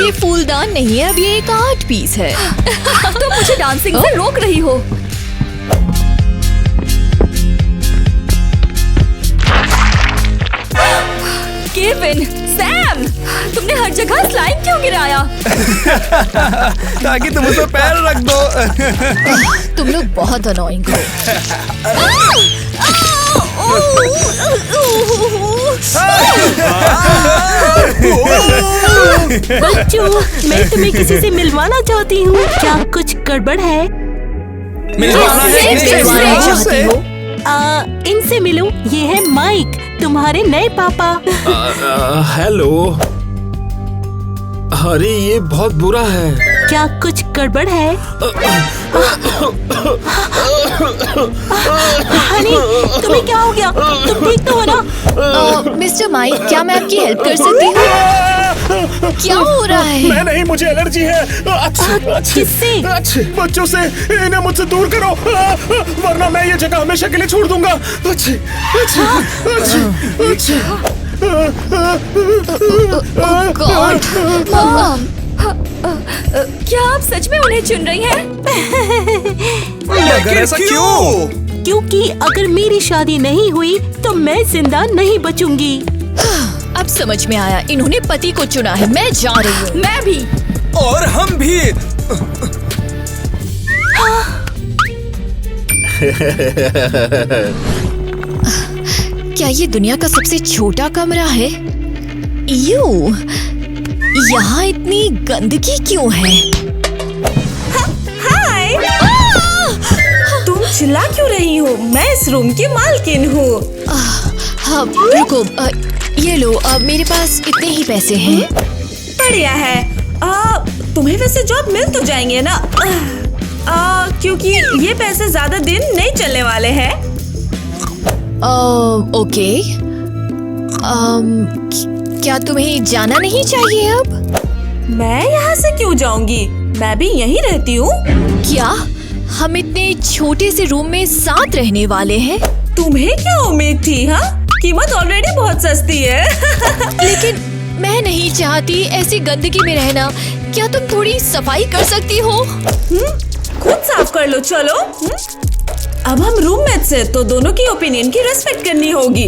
ये फूलदान नहीं है, अब ये एक आर्ट पीस है। तो मुझे डांसिंग से रोक रही हो। केविन, सैम, तुमने हर जगह स्लाइम क्यों गिराया? ताकि तुम उस पर पैर रख दो। तुम लोग बहुत अनोइंग हो। बच्चों, मैं तुम्हें किसी से मिलवाना चाहती हूँ। क्या कुछ गड़बड़ है? मिलवाना चाहती हो? इनसे मिलो, ये है माइक, तुम्हारे नए पापा। हेलो। अरे ये बहुत बुरा है। क्या कुछ गड़बड़ है? हनी, तुम्हें क्या हो गया? तुम ठीक तो हो ना? मिस्टर माइक, क्या मैं आपकी हेल्प कर सकती हूँ? क्या हो रहा है? मैं नहीं, मुझे एलर्जी है। किससे? बच्चों से। इन्हें मुझसे दूर करो, वरना मैं ये जगह हमेशा के लिए छोड़ दूंगा। मॉम, क्या आप सच में उन्हें चुन रही हैं? मगर ऐसा क्यों? क्योंकि अगर मेरी शादी नहीं हुई तो मैं जिंदा नहीं बचूंगी। अब समझ में आया, इन्होंने पति को चुना है। मैं जा रही हूँ। मैं भी। और हम भी। क्या ये दुनिया का सबसे छोटा कमरा है? यू, यहाँ इतनी गंदगी क्यों है? हाय! तुम चिल्ला क्यों रही हो? मैं इस रूम की मालकिन हूँ। हाँ, रुको, ये लो, मेरे पास इतने ही पैसे हैं। बढ़िया है। तुम्हें वैसे जॉब मिल तो जाएंगे ना? क्योंकि ये पैसे ज्यादा दिन नहीं चलने वाले हैं। ओके। क्या तुम्हें जाना नहीं चाहिए अब? मैं यहाँ से क्यों जाऊंगी? मैं भी यहीं रहती हूँ। क्या हम इतने छोटे से रूम में साथ रहने वाले हैं? तुम्हें क्या उम्मीद थी? हाँ, कीमत ऑलरेडी बहुत सस्ती है। लेकिन मैं नहीं चाहती ऐसी गंदगी में रहना। क्या तुम थोड़ी सफाई कर सकती हो? खुद साफ कर लो, चलो। अब हम रूममेट्स हैं, तो दोनों की ओपिनियन की रेस्पेक्ट करनी होगी।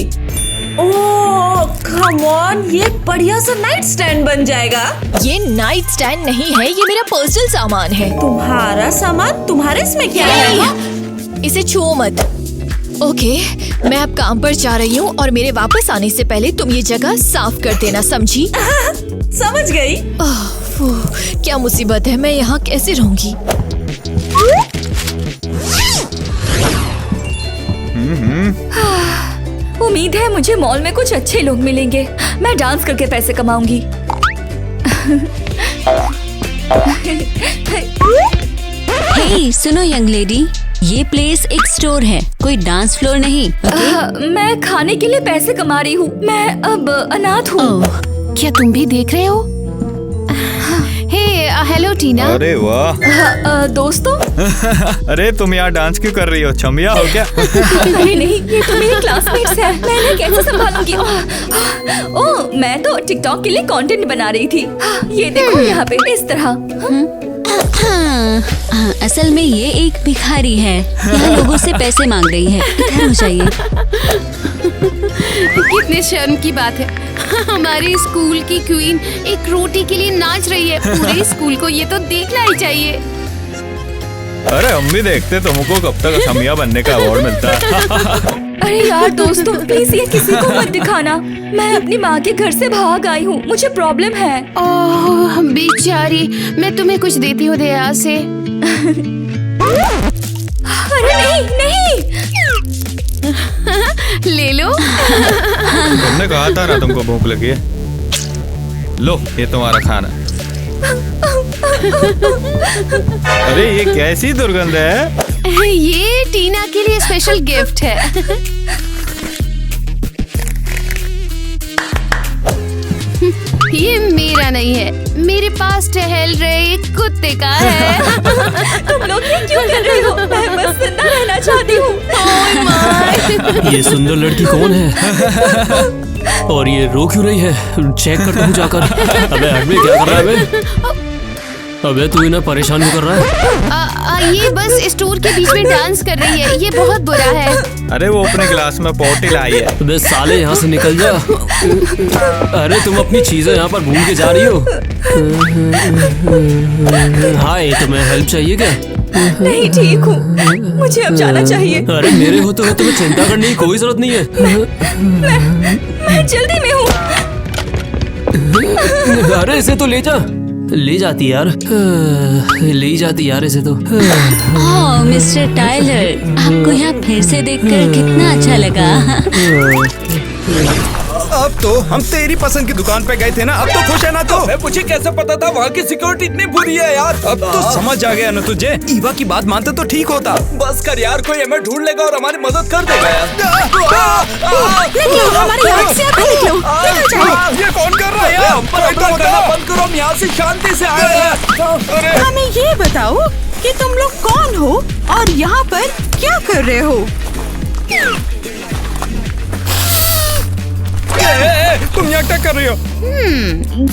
ओह, कम ऑन, ये बढ़िया सा नाइट स्टैंड बन जाएगा। ये नाइट स्टैंड नहीं है, ये मेरा पर्सनल सामान है। तुम्हारा सामान? तुम्हारे इसमें क्या है? इसे छुओ मत। ओके, मैं अब काम पर जा रही हूँ और मेरे वापस आने से पहले तुम ये जगह साफ कर देना, समझी? समझ गई। क्या मुसीबत है, मैं यहाँ कैसे रहूंगी? उम्मीद है मुझे मॉल में कुछ अच्छे लोग मिलेंगे। मैं डांस करके पैसे कमाऊंगी। हे, सुनो यंग लेडी, ये प्लेस एक स्टोर है, कोई डांस फ्लोर नहीं। मैं खाने के लिए पैसे कमा रही हूँ। मैं अब अनाथ हूँ। क्या तुम भी देख रहे हो? हेलो टीना। अरे वाह। दोस्तों। अरे तुम यहाँ डांस क्यों कर रही हो? छमिया हो क्या? नहीं, ये तो मेरे क्लासमेट्स हैं। मैं इन्हें कैसे संभालूंगी? ओह, मैं तो टिकटॉक के लिए कंटेंट बना रही थी। ये देखो यहाँ पे इस तरह। असल में ये एक भिखारी है, यहाँ लोगों से पैसे मांग रही है। इधर हो जाइए। कितने शर्म की बात है, हमारे स्कूल की क्वीन एक रोटी के लिए नाच रही है। पूरे स्कूल को ये तो देखना ही चाहिए। अरे हम भी देखते तुमको कब तक छमिया बनने का अवार्ड मिलता है। अरे यार दोस्तों, प्लीज ये किसी को मत दिखाना। मैं अपनी माँ के घर से भाग आई हूँ, मुझे प्रॉब्लम है। ओह बेचारी, मैं तुम्हें कुछ देती हूँ दया से। अरे नहीं। ले लो। तुमने कहा था ना तुमको भूख लगी है। लो, ये तुम्हारा खाना। अरे ये कैसी दुर्गंध है? ये टीना के लिए स्पेशल गिफ्ट है। ये मेरा नहीं है, मेरे पास टहल रहे एक कुत्ते का है। तुम लोग ये क्यों कर रहे हो? मैं बस जिंदा रहना चाहती हूँ। ये सुंदर लड़की कौन है? और ये रो क्यों रही है? चेक करता हूँ जाकर। अबे अभी क्या कर रहा है बे? अबे तू इन्हें परेशान क्यों कर रहा है? ये बस स्टोर के बीच में डांस कर रही है, ये बहुत बुरा है। अरे वो अपने ग्लास में पॉटी लाई है। अबे साले यहाँ से निकल जा। अरे तुम अपनी चीजें यहाँ पर भूल के जा रही हो। हाय, तुम्हें हेल्प चाहिए क्या? नहीं, ठीक हूँ, मुझे अब जाना चाहिए। अरे मेरे होते हुए तुम्हें चिंता करने की कोई जरूरत नहीं है। मैं जल्दी में हूँ। अरे इसे तो ले जा। ले जाती यार, ले जाती यार इसे तो। ओह मिस्टर टायलर, आपको यहाँ फिर से देखकर कितना अच्छा लगा। अब तो हम तेरी पसंद की दुकान पे गए थे ना, अब तो खुश है ना? तो मुझे कैसे पता था वहाँ की सिक्योरिटी इतनी बुरी है यार। अब तो समझ आ गया ना तुझे। ईवा की बात मानते तो ठीक होता। बस कर यार, कोई हमें ढूंढ लेगा और हमारी मदद कर देगा यार। निकलो, हमारे यहाँ से आप निकलो। निकल जाओ। ये कौन कर रहा है यार? बंद करो, हम यहाँ से शांति से आए हैं। हमें ये बताओ कि तुम लोग कौन हो और यहाँ पर क्या कर रहे हो? तुम यहाँ क्या कर रही हो?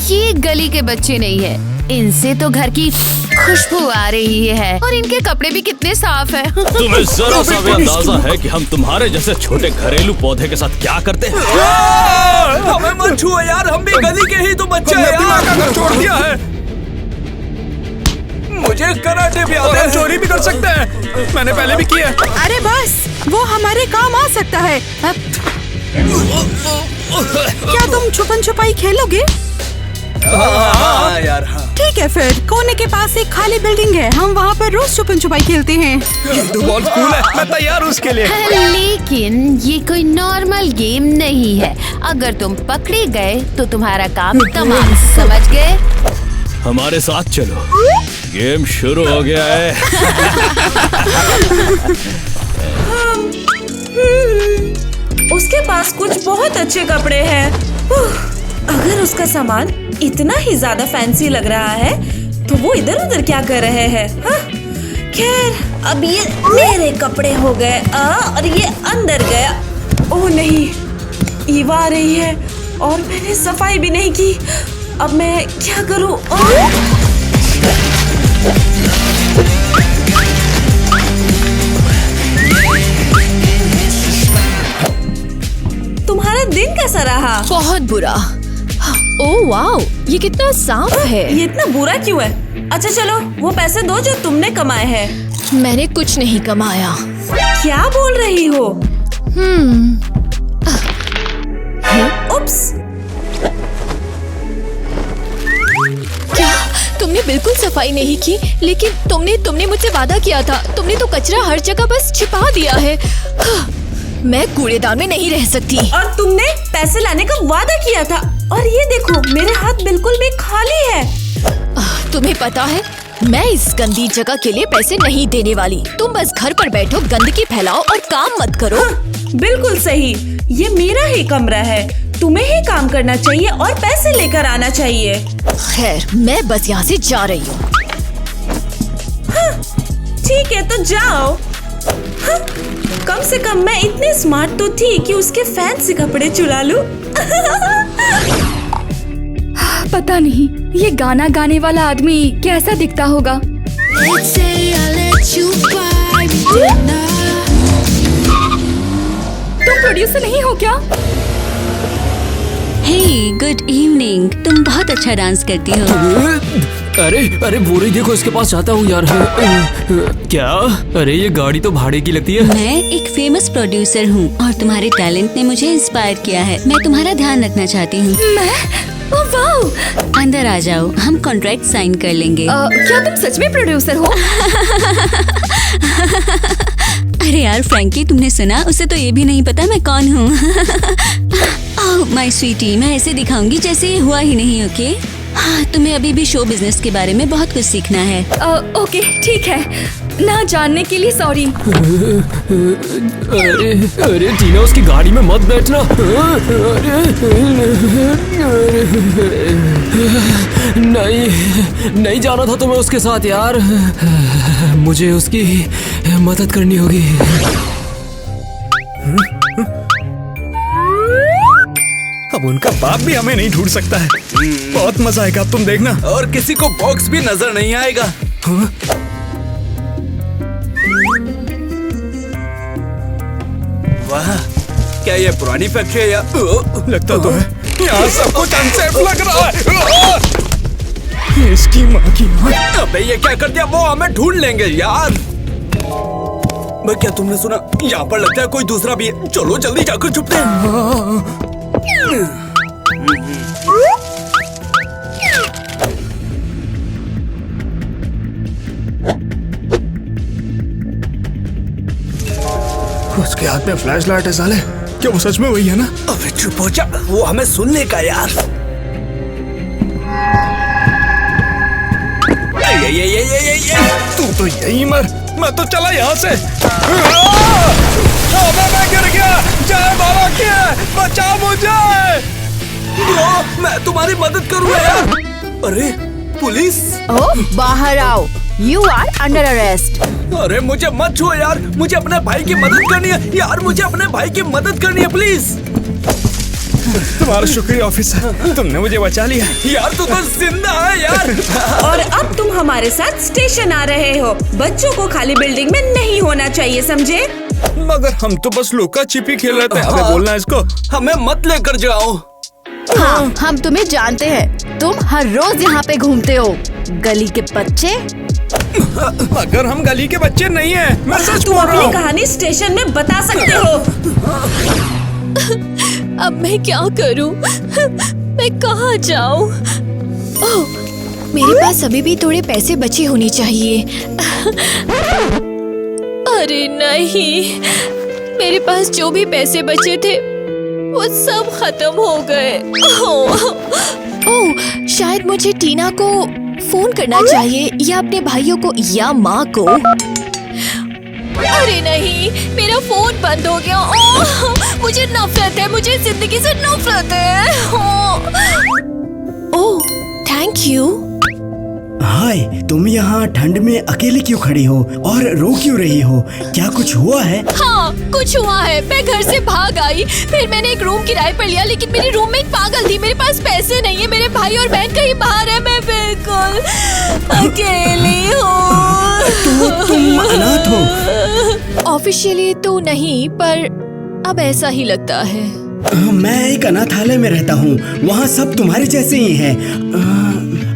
ये गली के बच्चे नहीं है, इनसे तो घर की खुशबू आ रही है और इनके कपड़े भी कितने साफ है। तुम्हें जरा सा भी अंदाजा है कि हम तुम्हारे जैसे छोटे घरेलू पौधे के साथ क्या करते हैं? हमें मत छुओ यार, हम भी गली के ही तो बच्चे हैं यार। का घर छोड़ दिया है। मुझे कराटे भी आता है, चोरी भी कर सकते हैं, मैंने पहले भी किया। अरे बस, वो हमारे काम आ सकता है। क्या तुम छुपन छुपाई खेलोगे? हाँ यार, हाँ। ठीक है फिर, कोने के पास एक खाली बिल्डिंग है, हम वहाँ पर रोज छुपन छुपाई खेलते हैं। तू बहुत कूल है, मैं तैयार हूँ उसके लिए। लेकिन ये कोई नॉर्मल गेम नहीं है, अगर तुम पकड़े गए तो तुम्हारा काम तमाम, समझ गए? हमारे साथ चलो, गेम शुरू हो गया है। उसके पास कुछ बहुत अच्छे कपड़े हैं। अगर उसका सामान इतना ही ज्यादा फैंसी लग रहा है तो वो इधर उधर क्या कर रहे हैं? खैर, अब ये मेरे कपड़े हो गए और ये अंदर गया। ओह नहीं, ईवा आ रही है और मैंने सफाई भी नहीं की। अब मैं क्या करूं? तुम्हारा दिन कैसा रहा? बहुत बुरा। ओह वाओ, ये कितना साफ है। ये इतना बुरा क्यों है? अच्छा चलो, वो पैसे दो जो तुमने कमाए हैं। मैंने कुछ नहीं कमाया। क्या बोल रही हो? उप्स। क्या तुमने बिल्कुल सफाई नहीं की? लेकिन तुमने मुझसे वादा किया था। तुमने तो कचरा हर जगह बस छिपा दिया है। मैं कूड़ेदान में नहीं रह सकती। और तुमने पैसे लाने का वादा किया था और ये देखो, मेरे हाथ बिल्कुल भी खाली है। तुम्हें पता है, मैं इस गंदी जगह के लिए पैसे नहीं देने वाली। तुम बस घर पर बैठो, गंदगी फैलाओ और काम मत करो। बिल्कुल सही, ये मेरा ही कमरा है, तुम्हें ही काम करना चाहिए और पैसे लेकर आना चाहिए। खैर, मैं बस यहाँ से जा रही हूँ। ठीक है तो जाओ। कम से कम मैं इतनी स्मार्ट तो थी कि उसके फैंसी कपड़े चुरा लूं। पता नहीं ये गाना गाने वाला आदमी कैसा दिखता होगा। तुम प्रोड्यूसर नहीं हो क्या? हे गुड इवनिंग, तुम बहुत अच्छा डांस करती हो। अरे वो रही देखो, इसके पास जाता हूँ यार। क्या? अरे ये गाड़ी तो भाड़े की लगती है। मैं एक फेमस प्रोड्यूसर हूँ और तुम्हारे टैलेंट ने मुझे इंस्पायर किया है। मैं तुम्हारा ध्यान रखना चाहती हूँ। मैं? Oh wow! अंदर आ जाओ, हम कॉन्ट्रैक्ट साइन कर लेंगे। क्या तुम सच में प्रोड्यूसर हो? अरे यार फ्रैंकी, तुमने सुना? उसे तो ये भी नहीं पता मैं कौन हूँ। ओह माय स्वीटी, मैं ऐसे दिखाऊंगी जैसे ये हुआ ही नहीं। ओके? हाँ, तुम्हें अभी भी शो बिजनेस के बारे में बहुत कुछ सीखना है। ओके, ठीक है। ना जानने के लिए सॉरी। अरे टीना, उसकी गाड़ी में मत बैठना। नहीं जाना था तुम्हें उसके साथ यार। मुझे उसकी मदद करनी होगी। अब उनका बाप भी हमें नहीं ढूंढ सकता है। बहुत मजा आएगा, तुम देखना। और किसी को बॉक्स भी नजर नहीं आएगा। हाँ? वाह, क्या ये पुरानी फैक्ट्री है या लगता तो है। यहाँ सब कुछ अनसेफ लग रहा है। इसकी माँ की माँ। अबे ये क्या कर दिया? वो हमें ढूंढ लेंगे यार। भाई क्या तुमने सुना? यहाँ पर लगता है कोई दूसरा भी है। चलो जल्दी जाकर छुपते हैं। उसके हाथ में फ्लैश लाइट है साले। क्या वो सच में वही है ना? अबे चुप हो जा, वो हमें सुन लेगा यार। ये। तू तो यही मर, मैं तो चला यहाँ से। अबे मैं गिर गया। जय बाबा की है, बचा मुझे। ब्रो, मैं तुम्हारी मदद करूँगा यार। अरे पुलिस! ओह, बाहर आओ। You are under arrest. अरे मुझे मत छुओ यार, मुझे अपने भाई की मदद करनी है यार, मुझे अपने भाई की मदद करनी है प्लीज। तुम्हारा शुक्रिया ऑफिसर, तुमने मुझे बचा लिया यार। तू तो जिंदा है यार। और अब तुम हमारे साथ स्टेशन आ रहे हो। बच्चों को खाली बिल्डिंग में नहीं होना चाहिए, समझे? मगर हम तो बस लुका छिपी खेल रहे थे। हमें बोलना है इसको, हमें मत लेकर जाओ। हाँ, हम तुम्हें जानते हैं। तुम हर रोज यहाँ पे घूमते हो, गली के बच्चे। मगर हम गली के बच्चे नहीं हैं। मैं सच तुम बोल रहा अपनी हूँ। कहानी स्टेशन में बता सकते हो। अब मैं क्या करूं? मैं कहाँ जाऊं? ओह, मेरे पास अभी भी थोड़े पैसे बचे होने चाहिए। अरे नहीं, मेरे पास जो भी पैसे बचे थे वो सब खत्म हो गए। ओह, शायद मुझे टीना को फोन करना चाहिए या अपने भाइयों को या माँ को। अरे नहीं, मेरा फोन बंद हो गया। ओह, मुझे नफरत है, मुझे जिंदगी से नफरत है। ओह, थैंक यू। हाय, तुम यहाँ ठंड में अकेले क्यों खड़ी हो और रो क्यों रही हो? क्या कुछ हुआ है? हाँ, कुछ हुआ है। मैं घर से भाग आई, फिर मैंने एक रूम किराए पर लिया, लेकिन मेरी रूममेट पागल थी। मेरे पास पैसे नहीं है, मेरे भाई और बहन कहीं बाहर है, मैं बिल्कुल अकेली हूँ। तुम अनाथ हो? ऑफिशियली तो नहीं, पर अब ऐसा ही लगता है। मैं एक अनाथालय में रहता हूँ, वहाँ सब तुम्हारे जैसे ही हैं।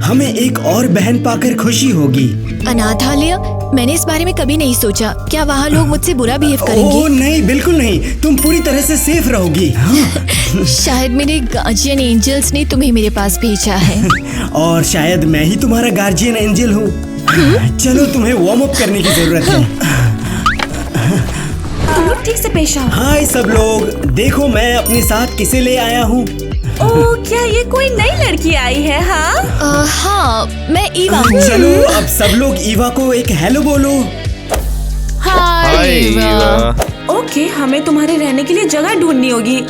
हमें एक और बहन पाकर खुशी होगी। अनाथालय? मैंने इस बारे में कभी नहीं सोचा। क्या वहाँ लोग मुझसे बुरा बिहेव करेंगे? ओह नहीं, बिल्कुल नहीं। तुम पूरी तरह से सेफ रहोगी। हाँ। शायद मेरे गार्जियन एंजल्स ने तुम्हें मेरे पास भेजा है। और शायद मैं ही तुम्हारा गार्जियन एंजल हूँ। चलो, तुम्हें वार्म अप करने की जरूरत है। तुम लोग ठीक से पेश आओ। हाय सब लोग, देखो मैं अपने साथ किसे ले आया हूँ। ओह, क्या ये कोई नई लड़की आई है? हाँ, हाँ, मैं ईवा हूँ। चलो अब सब लोग ईवा को एक हेलो बोलो। हाय ईवा। ओके, हमें तुम्हारे रहने के लिए जगह ढूंढनी होगी।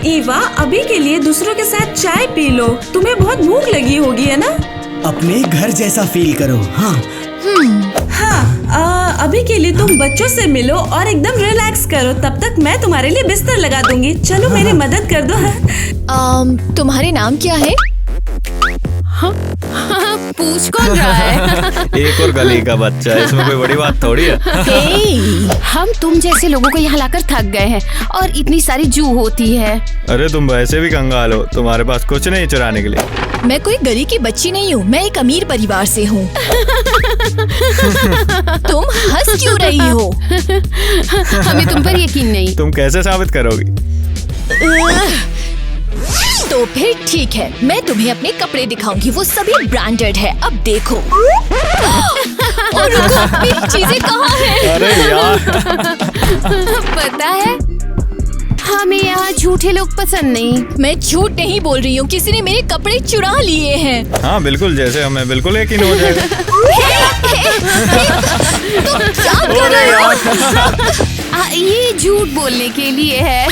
ईवा, अभी के लिए दूसरों के साथ चाय पी लो। तुम्हें बहुत भूख लगी होगी, है ना? अपने घर जैसा फील करो। हाँ हाँ, अभी के लिए तुम बच्चों से मिलो और एकदम रिलैक्स करो। तब तक मैं तुम्हारे लिए बिस्तर लगा दूंगी। चलो मेरी मदद कर दो। तुम्हारे नाम क्या है? पूछ कौन रहा है? एक और गली का बच्चा, इसमें कोई बड़ी बात थोड़ी है। हम तुम जैसे लोगों को यहाँ लाकर थक गए हैं और इतनी सारी जू होती है। अरे तुम वैसे भी कंगाल हो, तुम्हारे पास कुछ नहीं चुराने के लिए। मैं कोई गली की बच्ची नहीं हूँ, मैं एक अमीर परिवार से हूँ। तुम हंस क्यों रही हो? हमें तुम पर यकीन नहीं। तुम कैसे साबित करोगी? तो फिर ठीक है, मैं तुम्हें अपने कपड़े दिखाऊंगी। वो सभी ब्रांडेड है। अब देखो। और रुको, मेरी चीजें कहाँ हैं? अरे यार। पता है, हमें यहाँ झूठे लोग पसंद नहीं। मैं झूठ नहीं बोल रही हूँ, किसी ने मेरे कपड़े चुरा लिए हैं। हाँ बिल्कुल, जैसे हमें बिल्कुल यकीन हो जाएगा। तुम क्या कर रहे हो? ये झूठ बोलने के लिए है।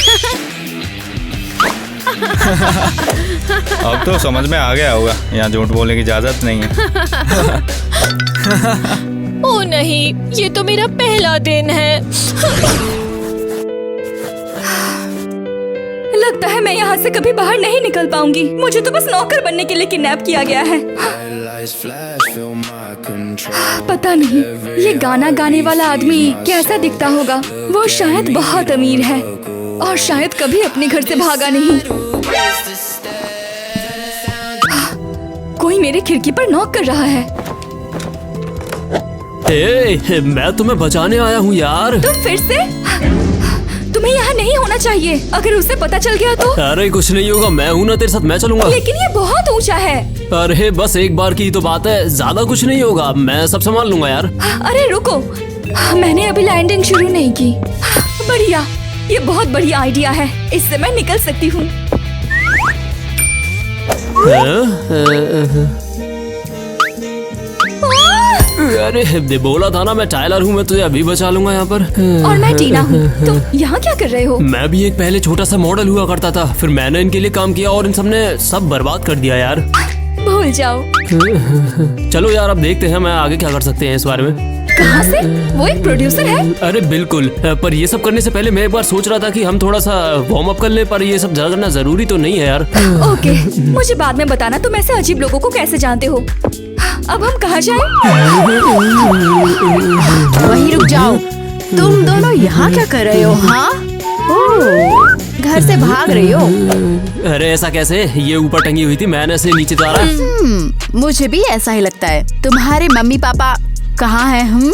अब तो समझ में आ गया होगा, यहाँ झूठ बोलने की इजाजत नहीं है। ओह नहीं, ये तो मेरा पहला दिन है। लगता है मैं यहाँ से कभी बाहर नहीं निकल पाऊंगी। मुझे तो बस नौकर बनने के लिए किडनैप किया गया है। पता नहीं ये गाना गाने वाला आदमी कैसा दिखता होगा। वो शायद बहुत अमीर है और शायद कभी अपने घर से भागा नहीं। कोई मेरे खिड़की पर नॉक कर रहा है। मैं तुम्हें बचाने आया हूँ यार। तुम फिर से? तुम्हें यहाँ नहीं होना चाहिए। अगर उसे पता चल गया तो? अरे कुछ नहीं होगा, मैं हूँ ना तेरे साथ, मैं चलूंगा। लेकिन ये बहुत ऊंचा है। अरे बस एक बार की तो बात है, ज्यादा कुछ नहीं होगा, मैं सब संभाल लूंगा यार। अरे रुको, मैंने अभी लैंडिंग शुरू नहीं की। बढ़िया, ये बहुत बढ़िया आइडिया है, इससे मैं निकल सकती हूँ। अरे बोला था ना मैं टाइलर हूँ, मैं तुझे अभी बचा लूंगा यहाँ पर। और मैं टीना हूँ। तुम यहाँ क्या कर रहे हो? मैं भी एक पहले छोटा सा मॉडल हुआ करता था, फिर मैंने इनके लिए काम किया और इन सब ने सब बर्बाद कर दिया यार। भूल जाओ। चलो यार, अब देखते हैं मैं आगे क्या कर सकते हैं इस बारे में। कहाँ से? वो एक प्रोड्यूसर है? अरे बिल्कुल, पर ये सब करने से पहले मैं एक बार सोच रहा था कि हम थोड़ा सा वार्म अप कर ले, पर ये सब करना जरूरी तो नहीं है यार। ओके, मुझे बाद में बताना तुम ऐसे अजीब लोगों को कैसे जानते हो। अब हम कहाँ जाएं? वहीं रुक जाओ। तुम दोनों यहाँ क्या कर रहे हो? हाँ, घर से भाग रही हो? अरे ऐसा कैसे? ये ऊपर टंगी हुई थी, मैंने इसे नीचे उतारा। मुझे भी ऐसा ही लगता है। तुम्हारे मम्मी पापा कहाँ हैं?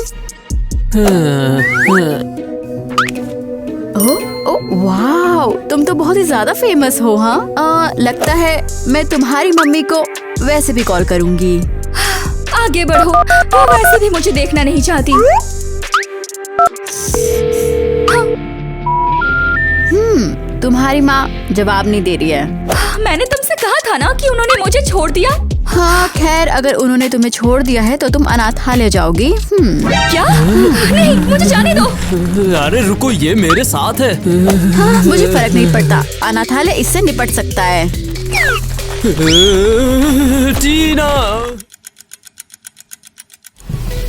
वाह, तुम तो बहुत ही ज्यादा फेमस हो। हाँ, लगता है मैं तुम्हारी मम्मी को वैसे भी कॉल करूँगी। आगे बढ़ो, वो वैसे भी मुझे देखना नहीं चाहती। तुम्हारी माँ जवाब नहीं दे रही है। मैंने तुमसे कहा था ना कि उन्होंने मुझे छोड़ दिया। हाँ खैर, अगर उन्होंने तुम्हें छोड़ दिया है तो तुम अनाथालय जाओगी। क्या? नहीं, मुझे जाने दो। अरे रुको, ये मेरे साथ है। हाँ, मुझे फर्क नहीं पड़ता, अनाथालय इससे निपट सकता है। टीना,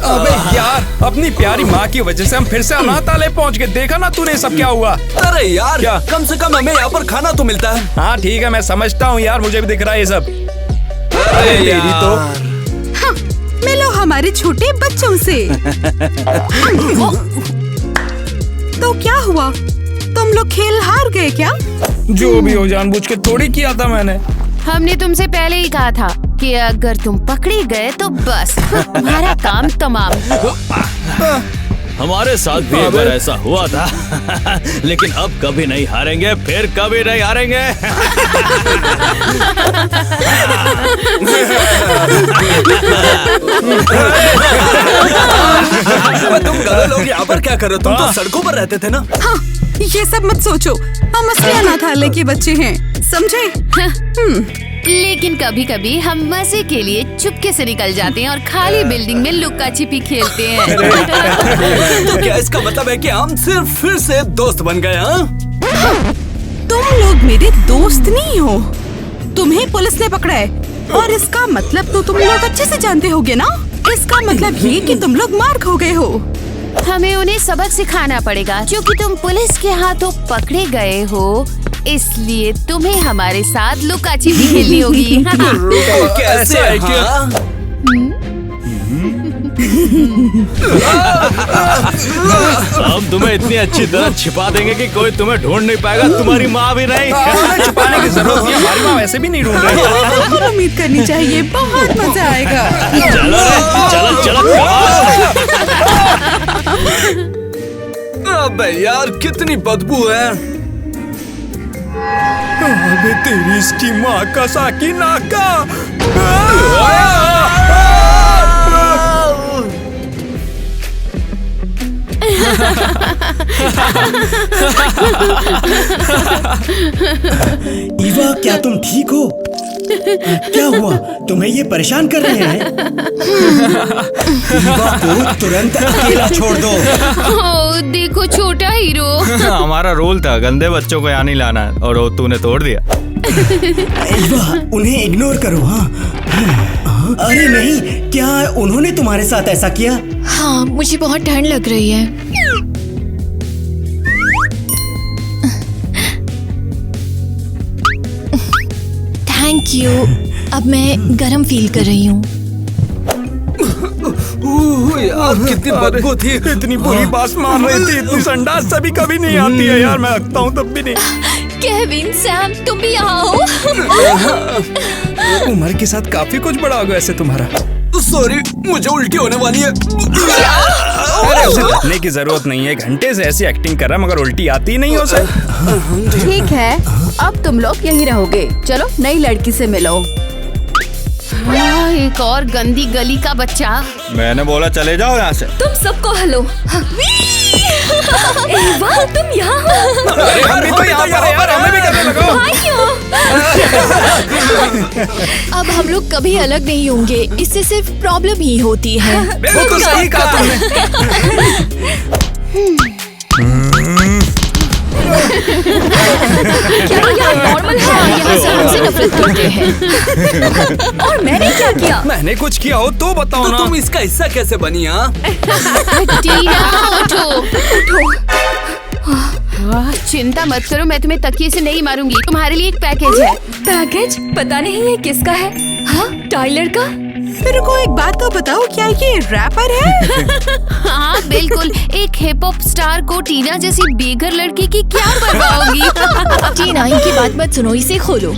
अबे यार, अपनी प्यारी माँ की वजह से हम फिर से अनाथालय पहुँच गए। देखा ना तूने सब क्या हुआ? अरे यार, क्या? कम से कम हमें यहाँ पर खाना तो मिलता है। हाँ ठीक है, मैं समझता हूँ यार, मुझे भी दिख रहा है ये सब। अरे तेरी तो। हाँ, मिलो हमारे छोटे बच्चों से। तो क्या हुआ? तुम लोग खेल हार गए क्या? जो भी हो, जानबूझ के थोड़ी किया था मैंने। हमने तुमसे पहले ही कहा था कि अगर तुम पकड़े गए तो बस तुम्हारा काम तमाम। हमारे साथ भी एक बार ऐसा हुआ था। लेकिन अब कभी नहीं हारेंगे, फिर कभी नहीं हारेंगे। तुम गधे लोग यहाँ पर क्या कर रहे हो? तुम तो सड़कों पर रहते थे ना। हाँ, ये सब मत सोचो, हम असली अनाथालय के बच्चे हैं, समझे? लेकिन कभी कभी हम मजे के लिए चुपके से निकल जाते हैं और खाली बिल्डिंग में लुक्का छिपी खेलते हैं। तो क्या इसका मतलब है कि हम सिर्फ फिर से दोस्त बन गए? हाँ? तुम लोग मेरे दोस्त नहीं हो, तुम्हें पुलिस ने पकड़ा है और इसका मतलब तो तुम लोग अच्छे से जानते होगे ना। इसका मतलब ये कि तुम लोग मार खो गए हो। हमें उन्हें सबक सिखाना पड़ेगा, क्योंकि तुम पुलिस के हाथों पकड़े गए हो, इसलिए तुम्हें हमारे साथ लुका छिपी खेलनी होगी। कैसे? हम तुम्हें इतनी अच्छी तरह छिपा देंगे कि कोई तुम्हें ढूंढ नहीं पाएगा, तुम्हारी माँ भी नहीं। छुपाने की जरूरत नहीं, हमारी माँ वैसे भी नहीं ढूंढ रही है। बिल्कुल उम्मीद करनी चाहिए, बहुत मजा आएगा। चलो रे, चलो। अबे यार, कितनी बदबू है। अबे तेरी इसकी माँ का साकी नाका। ईवा, क्या तुम ठीक हो? क्या हुआ? तुम्हें ये परेशान कर रहे हैं? ईवा को तुरंत अकेला छोड़ दो। ओ, देखो छोटा हीरो। हमारा रोल था गंदे बच्चों को यहाँ नहीं लाना, और वो तूने तोड़ दिया। ईवा, उन्हें इग्नोर करो। हाँ, अरे नहीं, क्या उन्होंने तुम्हारे साथ ऐसा किया? हाँ, मुझे बहुत ठंड लग रही है। Thank you. अब मैं गरम फील कर रही हूँ। यार कितनी बदबू थी, इतनी बुरी बात मार रही थी, इतनी संडास सभी कभी नहीं आती है यार, मैं लगता हूँ तब भी नहीं। केविन, सैम, तुम भी यहाँ हो? उम्र के साथ काफी कुछ बड़ा हो गया ऐसे तुम्हारा। सॉरी, मुझे उल्टी होने वाली है। अरे उसे डरने की जरूरत नहीं है, घंटे से ऐसी एक्टिंग कर रहा है मगर उल्टी आती नहीं हो सर। ठीक है, अब तुम लोग यहीं रहोगे। चलो नई लड़की से मिलो। एक और गंदी गली का बच्चा। मैंने बोला चले जाओ यहाँ से। तुम सबको हेलो। वाह, तुम यहाँ हो। हम तो यहाँ पर यार, हमें भी करने लगाओ। अब हम लोग कभी अलग नहीं होंगे, इससे सिर्फ प्रॉब्लम ही होती है। वो तो सही कहा तुमने। क्या यार नॉर्मल है? यहाँ से हमसे नफरत करते हैं। और मैंने क्या किया? मैंने कुछ किया हो तो बताओ तो ना। तुम इसका हिस्सा कैसे बनी? हाँ, चिंता मत करो, मैं तुम्हें तकिए से नहीं मारूंगी। तुम्हारे लिए एक पैकेज है। पैकेज? पता नहीं ये किसका है। हाँ, टाइलर का। मेरे को एक बात तो बताओ, क्या ये रैपर है? हाँ बिल्कुल, एक हिप हॉप स्टार को टीना जैसी बेघर लड़की की क्या परवाह होगी। टीना, इनकी बात मत सुनो, इसे खोलो।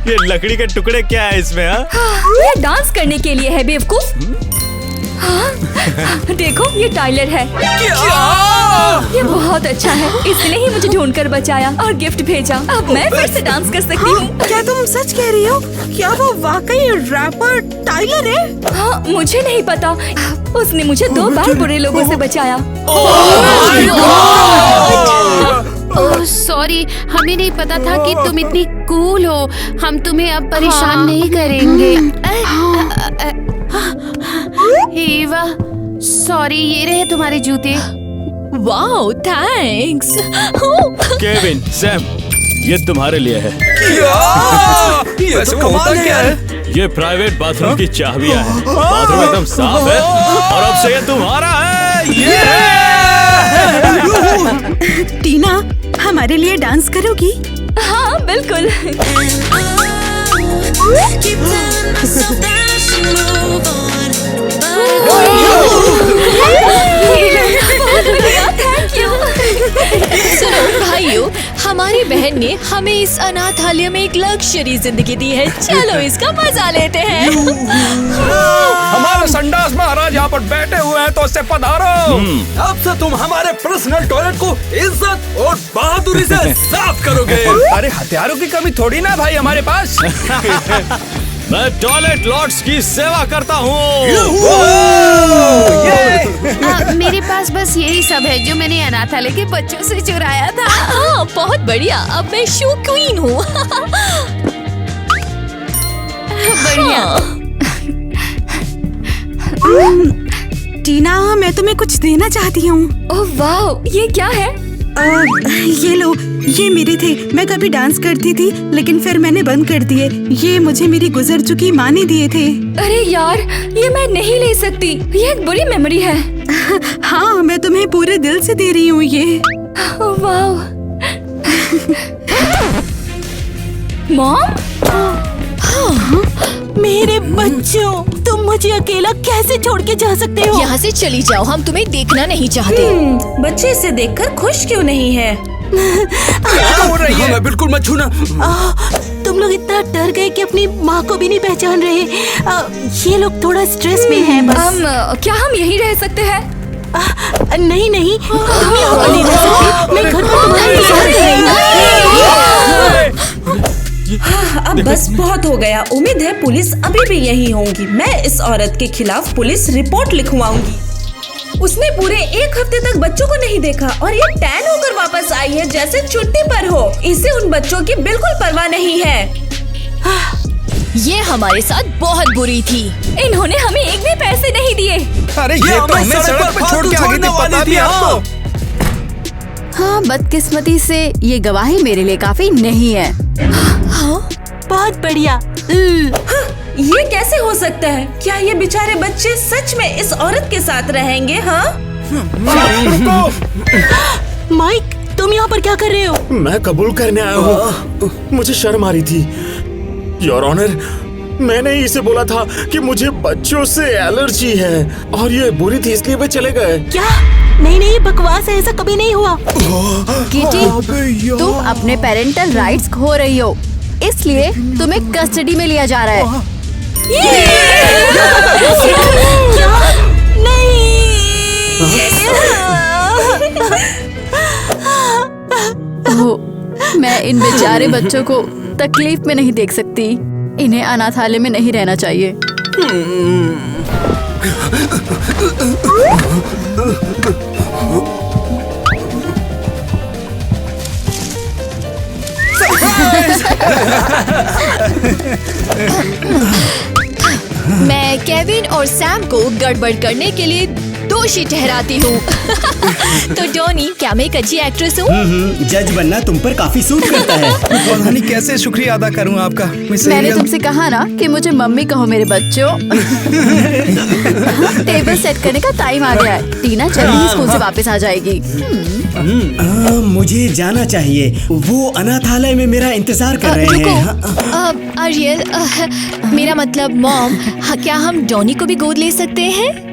ये लकड़ी के टुकड़े क्या है इसमें? ये डांस करने के लिए है बेवकूफ। हाँ, देखो ये टाइलर है। ये बहुत अच्छा है, इसने ही मुझे ढूंढकर बचाया और गिफ्ट भेजा। अब मैं फिर से डांस कर सकती हूँ। क्या तुम सच कह रही हो? क्या वो वाकई रैपर टाइलर है? हाँ, मुझे नहीं पता, उसने मुझे 2 बार बुरे लोगों से बचाया। ओह सॉरी, हमें नहीं पता था कि तुम इतनी कूल हो। हम तुम्हें अब परेशान नहीं करेंगे। ईवा, सॉरी, ये रहे तुम्हारे जूते। Wow, thanks. केविन, सैम, ये तुम्हारे लिए है। ये तो कमाल है। ये प्राइवेट बाथरूम की चाबियां हैं। बाथरूम एकदम साफ है और अब से ये तुम्हारा है। टीना, हमारे लिए डांस करोगी? हाँ बिल्कुल। Thank you. सुनो भाइयों, हमारी बहन ने हमें इस अनाथालय में एक लग्जरी जिंदगी दी है। चलो इसका मजा लेते हैं। हमारे संडास महाराज यहाँ पर बैठे हुए हैं तो उससे पधारो। अब से तुम हमारे पर्सनल टॉयलेट को इज्जत और बहादुरी से साफ करोगे। अरे हथियारों की कमी थोड़ी ना भाई हमारे पास। मैं टॉयलेट लॉर्ड्स की सेवा करता हूँ। मेरे पास बस यही सब है जो मैंने अनाथालय के बच्चों से चुराया था। हाँ, बहुत बढ़िया। अब मैं शू क्वीन हूँ। बढ़िया। टीना, मैं तुम्हें कुछ देना चाहती हूँ। ओह वाह, ये क्या है? ये लो, ये मेरे थे। मैं कभी डांस करती थी लेकिन फिर मैंने बंद कर दिए। ये मुझे मेरी गुजर चुकी माँ ने दिए थे। अरे यार, ये मैं नहीं ले सकती, ये एक बुरी मेमोरी है। हाँ, मैं तुम्हें पूरे दिल से दे रही हूँ ये। वाह। मॉम? मेरे बच्चों, तुम मुझे अकेला कैसे छोड़ के जा सकते हो? यहाँ से चली जाओ, हम तुम्हें देखना नहीं चाहते। बच्चे इसे देखकर खुश क्यों नहीं है? हो रही है? मैं बिल्कुल मत छूना। तुम लोग इतना डर गए कि अपनी माँ को भी नहीं पहचान रहे। ये लोग थोड़ा स्ट्रेस में हैं बस। क्या हम यहीं रह सकते हैं? नहीं नहीं, तुम यहाँ पर नहीं रह सकते। मैं घर पर तुम्हारे इंतजार कर रही हूँ। अब बस बहुत हो गया। उम्मीद है पुलिस अभी भी यहीं होंगी। मैं इस औरत के खिलाफ पुलिस रिपोर्ट लिखवाऊंगी। उसने पूरे 1 हफ्ते तक बच्चों को नहीं देखा और ये टैन होकर वापस आई है जैसे छुट्टी पर हो। इसे उन बच्चों की बिल्कुल परवाह नहीं है। ये हमारे साथ बहुत बुरी थी। इन्होंने हमें एक भी पैसे नहीं दिए। अरे ये तो हमें सड़क पर छोड़ के आगे थी, पता भी आपको। हाँ, बदकिस्मती से ये गवाही मेरे लिए काफी नहीं है। हाँ, बहुत बढ़िया। ये कैसे हो सकता है? क्या ये बेचारे बच्चे सच में इस औरत के साथ रहेंगे? हाँ माइक, तुम यहाँ पर क्या कर रहे हो? मैं कबूल करने आया हूँ। मुझे शर्म आ रही थी, योर ऑनर। मैंने इसे बोला था कि मुझे बच्चों से एलर्जी है और ये बुरी थी इसलिए वे चले गए। क्या? नहीं, बकवास है, ऐसा कभी नहीं हुआ। किटी, तुम अपने पेरेंटल राइट्स खो रही हो, इसलिए तुम्हें कस्टडी में लिया जा रहा है। ओह, मैं इन बेचारे बच्चों को तकलीफ में नहीं देख सकती। इन्हें अनाथालय में नहीं रहना चाहिए। मैं केविन और सैम को गड़बड़ करने के लिए दोषी ठहराती हूँ। तो डॉनी, क्या मैं एक अच्छी एक्ट्रेस हूँ? जज बनना तुम पर काफी सूट करता है। पता नहीं कैसे शुक्रिया अदा करूँ आपका। मैंने तुमसे कहा ना कि मुझे मम्मी कहो मेरे बच्चों। टेबल सेट करने का टाइम आ गया है। टीना जल्दी ही स्कूल से वापस आ जाएगी। मुझे जाना चाहिए, वो अनाथालय में मेरा इंतजार कर रहे हैं। आर्यल, मेरा मतलब मॉम, क्या हम डॉनी को भी गोद ले सकते हैं?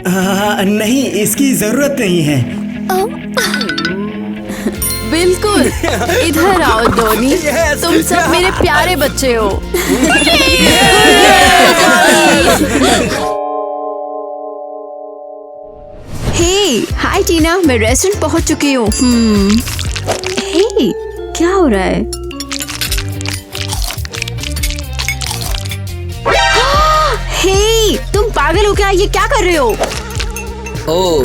नहीं, इसकी जरूरत नहीं है। बिल्कुल, इधर आओ डॉनी। तुम सब मेरे प्यारे बच्चे हो। हे, हाय टीना, मैं रेस्टोरेंट पहुंच चुकी हूँ। हे, क्या हो रहा है? हे, तुम पागल हो क्या? ये क्या कर रहे हो? ओह,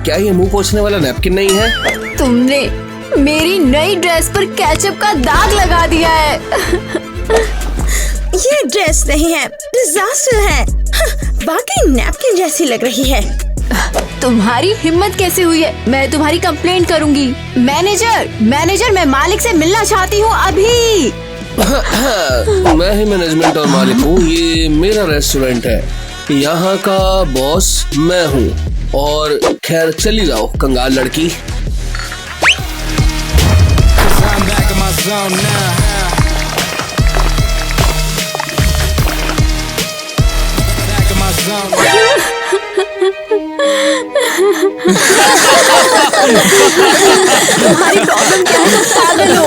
क्या ये मुंह पोंछने वाला नैपकिन नहीं है? तुमने मेरी नई ड्रेस पर केचप का दाग लगा दिया है। ये ड्रेस नहीं है, डिजास्टर है। बाकी नैपकिन जैसी लग रही है। तुम्हारी हिम्मत कैसे हुई है? मैं तुम्हारी कंप्लेंट करूंगी। मैनेजर, मैं मालिक से मिलना चाहती हूँ अभी। मैं ही मैनेजमेंट और मालिक हूँ। ये मेरा रेस्टोरेंट है, यहाँ का बॉस मैं हूँ। और खैर चली जाओ कंगाल लड़की। तुम्हारी प्रॉब्लम क्या है? तुम पागल हो।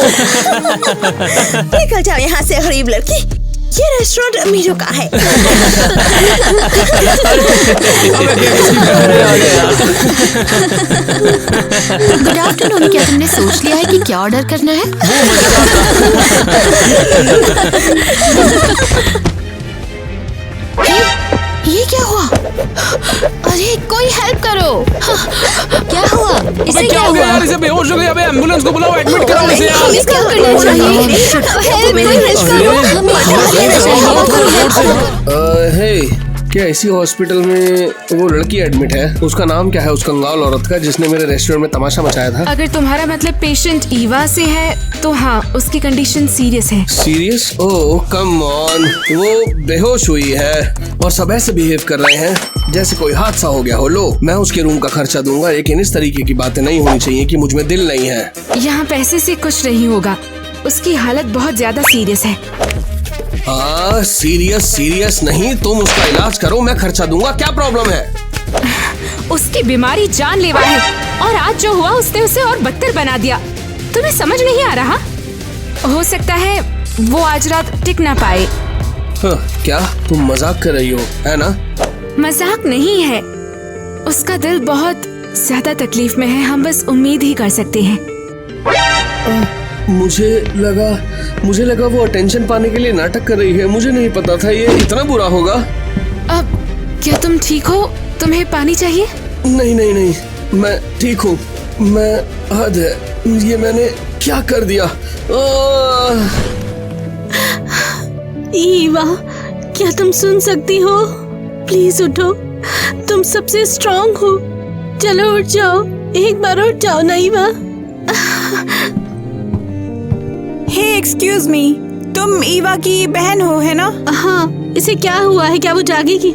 निकल जाओ यहाँ से गरीब लड़की। ये रेस्टोरेंट अमीरों का है। Good afternoon. क्या तुमने सोच लिया है कि क्या ऑर्डर करना है? ये क्या हुआ? अरे कोई हेल्प करो। क्या हुआ? इसे क्या हुआ? यार, इसे बेहोश हो गया। अबे एम्बुलेंस को बुलाओ, एडमिट कराओ इसे यार। हमें क्या करना चाहिए? हेल्प, कोई हेल्प करो। हे, क्या इसी हॉस्पिटल में वो लड़की एडमिट है? उसका नाम क्या है, उस कंगाल औरत का जिसने मेरे रेस्टोरेंट में तमाशा मचाया था? अगर तुम्हारा मतलब पेशेंट ईवा से है तो हाँ, उसकी कंडीशन सीरियस है। सीरियस? ओह कम ऑन, वो बेहोश हुई है और सब ऐसे बिहेव कर रहे हैं जैसे कोई हादसा हो गया हो। लो, मैं उसके रूम का खर्चा दूंगा, लेकिन इस तरीके की बातें नहीं होनी चाहिए कि मुझ में दिल नहीं है। यहाँ पैसे से कुछ नहीं होगा, उसकी हालत बहुत ज्यादा सीरियस है। हाँ, सीरियस नहीं, तुम उसका इलाज करो, मैं खर्चा दूंगा। क्या प्रॉब्लम है? उसकी बीमारी जानलेवा है और आज जो हुआ उसने उसे और बदतर बना दिया। तुम्हें समझ नहीं आ रहा? हो सकता है वो आज रात टिक ना पाए। क्या तुम मजाक कर रही हो, है ना? मजाक नहीं है, उसका दिल बहुत ज्यादा तकलीफ में है। हम बस उम्मीद ही कर सकते हैं। मुझे लगा वो अटेंशन पाने के लिए नाटक कर रही है। मुझे नहीं पता था ये इतना बुरा होगा। अब क्या तुम ठीक हो? तुम्हें पानी चाहिए? नहीं, मैं ठीक हूँ। हद है, ये मैंने क्या कर दिया? ईवा, क्या तुम सुन सकती हो? प्लीज उठो, तुम सबसे स्ट्रॉन्ग हो। चलो उठ जाओ, एक बार उठ जाओ ना ईवा। हे एक्सक्यूज मी, तुम ईवा की बहन हो, है ना? हाँ, इसे क्या हुआ है? क्या वो जागेगी?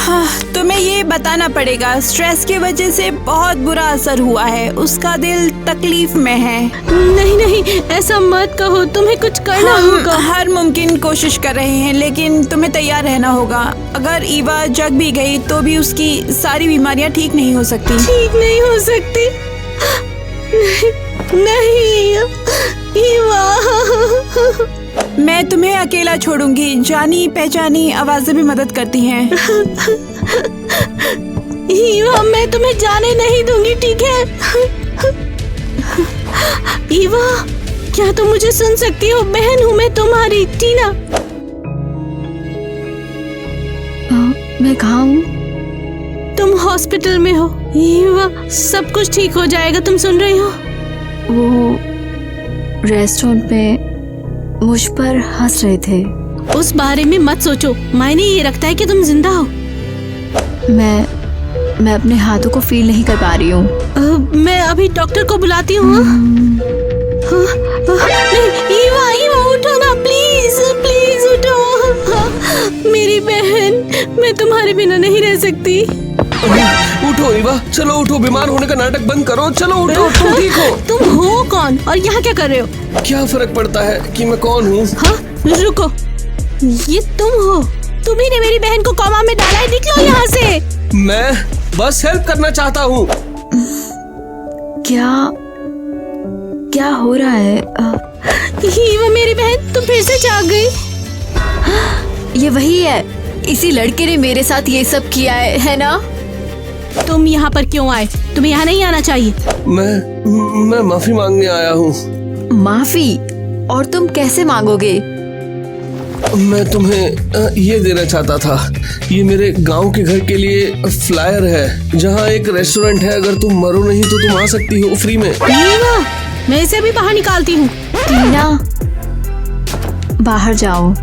हाँ, तुम्हें ये बताना पड़ेगा, स्ट्रेस की वजह से बहुत बुरा असर हुआ है, उसका दिल तकलीफ में है। नहीं नहीं, ऐसा मत कहो, तुम्हें कुछ करना होगा। हर मुमकिन कोशिश कर रहे हैं, लेकिन तुम्हें तैयार रहना होगा। अगर ईवा जग भी गई तो भी उसकी सारी बीमारियां ठीक नहीं हो सकती। ठीक नहीं हो सकती? नहीं ईवा, मैं तुम्हें अकेला छोड़ूंगी। जानी पहचानी आवाजें भी मदद करती हैं। ईवा, मैं तुम्हें जाने नहीं दूंगी, ठीक है? ईवा, क्या तुम मुझे सुन सकती हो? बहन हूँ मैं तुम्हारी, टीना। मैं कहाँ हूँ? तुम हॉस्पिटल में हो। ईवा, सब कुछ ठीक हो जाएगा, तुम सुन रही हो? वो रेस्टोरेंट में मुझ पर हंस रहे थे। उस बारे में मत सोचो, मायने ये रखता है कि तुम जिंदा हो। मैं अपने हाथों को फील नहीं कर पा रही हूँ। मैं अभी डॉक्टर को बुलाती हूँ। ईवा, ईवा उठो ना, प्लीज प्लीज उठो। मेरी बहन, मैं तुम्हारे बिना नहीं रह सकती। उठो ईवा, चलो उठो, बीमार होने का नाटक बंद करो, चलो उठो, तुम ठीक हो? तुम हो कौन और यहाँ क्या कर रहे हो? क्या फर्क पड़ता है कि मैं कौन हूँ? हाँ, रुको, ये तुम हो? तुम्ही ने मेरी बहन को कोमा में डाला है, निकलो यहाँ से। मैं बस हेल्प करना चाहता हूँ। क्या हो रहा है? ईवा मेरी बहन, तुम फिर से जाग गई। ये वही है, इसी लड़के ने मेरे साथ ये सब किया है ना? तुम यहाँ पर क्यों आए? तुम्हें यहाँ नहीं आना चाहिए। मैं माफी मांगने आया हूँ। माफी? और तुम कैसे मांगोगे? मैं तुम्हें ये देना चाहता था। ये मेरे गांव के घर के लिए फ्लायर है, जहाँ एक रेस्टोरेंट है। अगर तुम मरो नहीं तो तुम आ सकती हो फ्री में। टीना, मैं इसे भी बाहर निकालती हूँ। टीना, बाहर जाओ।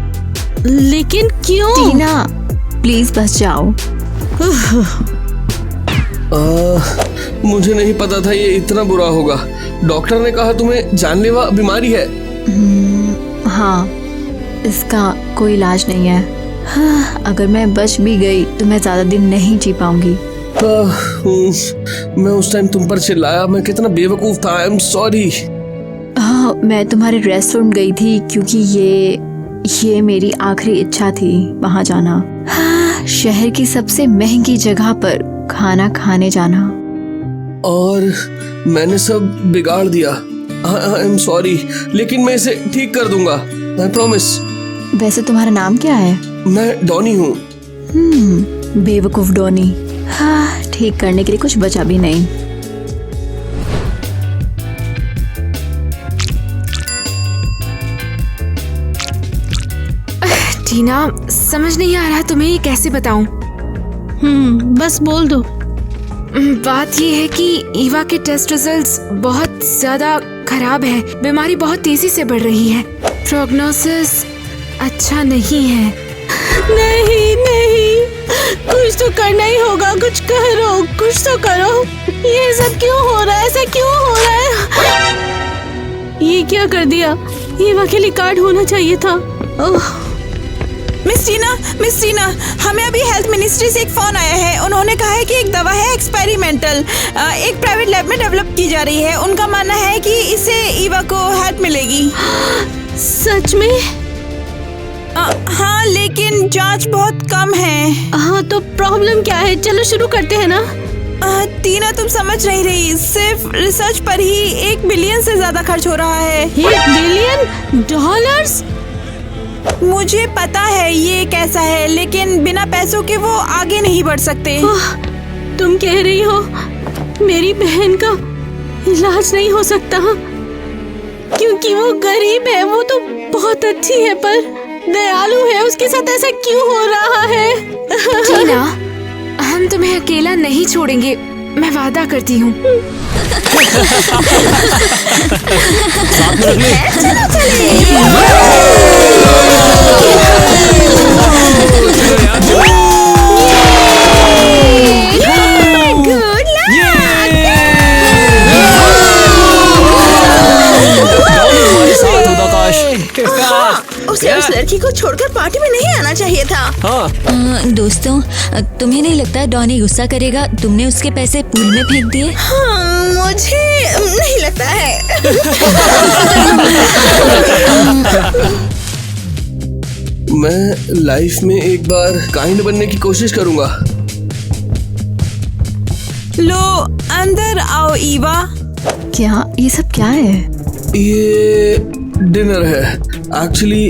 लेकिन क्यों? टीना, प्लीज बस जाओ। मुझे नहीं पता था ये इतना बुरा होगा। डॉक्टर ने कहा तुम्हें जानलेवा बीमारी है। हाँ, इसका कोई इलाज नहीं है। हाँ, अगर मैं बच भी गई तो मैं ज्यादा दिन नहीं जी पाऊंगी। मैं उस टाइम तुम पर चिल्लाया, मैं कितना बेवकूफ था। I am sorry. हाँ, मैं तुम्हारे रेस्टोरेंट गई थी क्योंकि ये मेरी आखिरी इच्छा थी, वहाँ जाना। हाँ, शहर की सबसे महंगी जगह पर खाना खाने जाना। और मैंने सब बिगाड़ दिया। आई एम सॉरी, लेकिन मैं इसे ठीक कर दूंगा, आई प्रॉमिस। वैसे तुम्हारा नाम क्या है? मैं डॉनी हूँ। बेवकूफ डॉनी। हाँ, ठीक करने के लिए कुछ बचा भी नहीं। टीना, समझ नहीं आ रहा तुम्हें ये कैसे बताऊं। बस बोल दो। बात ये है कि ईवा के टेस्ट रिजल्ट्स बहुत ज्यादा खराब है। बीमारी बहुत तेजी से बढ़ रही है। प्रोग्नोसिस अच्छा नहीं है। नहीं नहीं, कुछ तो करना ही होगा। कुछ करो, कुछ तो करो। ये सब क्यों हो रहा है? ऐसा क्यों हो रहा है? ये क्या कर दिया? ईवा के लिए कार्ड होना चाहिए था। मिस टीना, हमें अभी हेल्थ मिनिस्ट्री से एक फोन आया है। उन्होंने कहा है कि एक दवा है एक्सपेरिमेंटल, एक प्राइवेट लैब में डेवलप की जा रही है। उनका मानना है कि इससे ईवा को हेल्प मिलेगी। सच में? हाँ, लेकिन जांच बहुत कम है। हाँ, तो प्रॉब्लम क्या है? चलो शुरू करते हैं ना। टीना, तुम समझ नहीं रही। सिर्फ रिसर्च पर ही $1 बिलियन से ज्यादा खर्च हो रहा है। $1 बिलियन? मुझे पता है ये कैसा है, लेकिन बिना पैसों के वो आगे नहीं बढ़ सकते। तुम कह रही हो मेरी बहन का इलाज नहीं हो सकता? क्योंकि वो गरीब है। वो तो बहुत अच्छी है पर दयालु है। उसके साथ ऐसा क्यों हो रहा है? टीना, हम तुम्हें अकेला नहीं छोड़ेंगे, मैं वादा करती हूँ। उसे उस लड़की को छोड़कर पार्टी में नहीं आना चाहिए था। दोस्तों, तुम्हें नहीं लगता डॉनी गुस्सा करेगा? तुमने उसके पैसे पूल में फेंक दिए। मुझे नहीं लगता है। मैं लाइफ में एक बार काइंड बनने की कोशिश करूंगा। लो अंदर आओ ईवा। क्या ये सब क्या है? ये डिनर है, एक्चुअली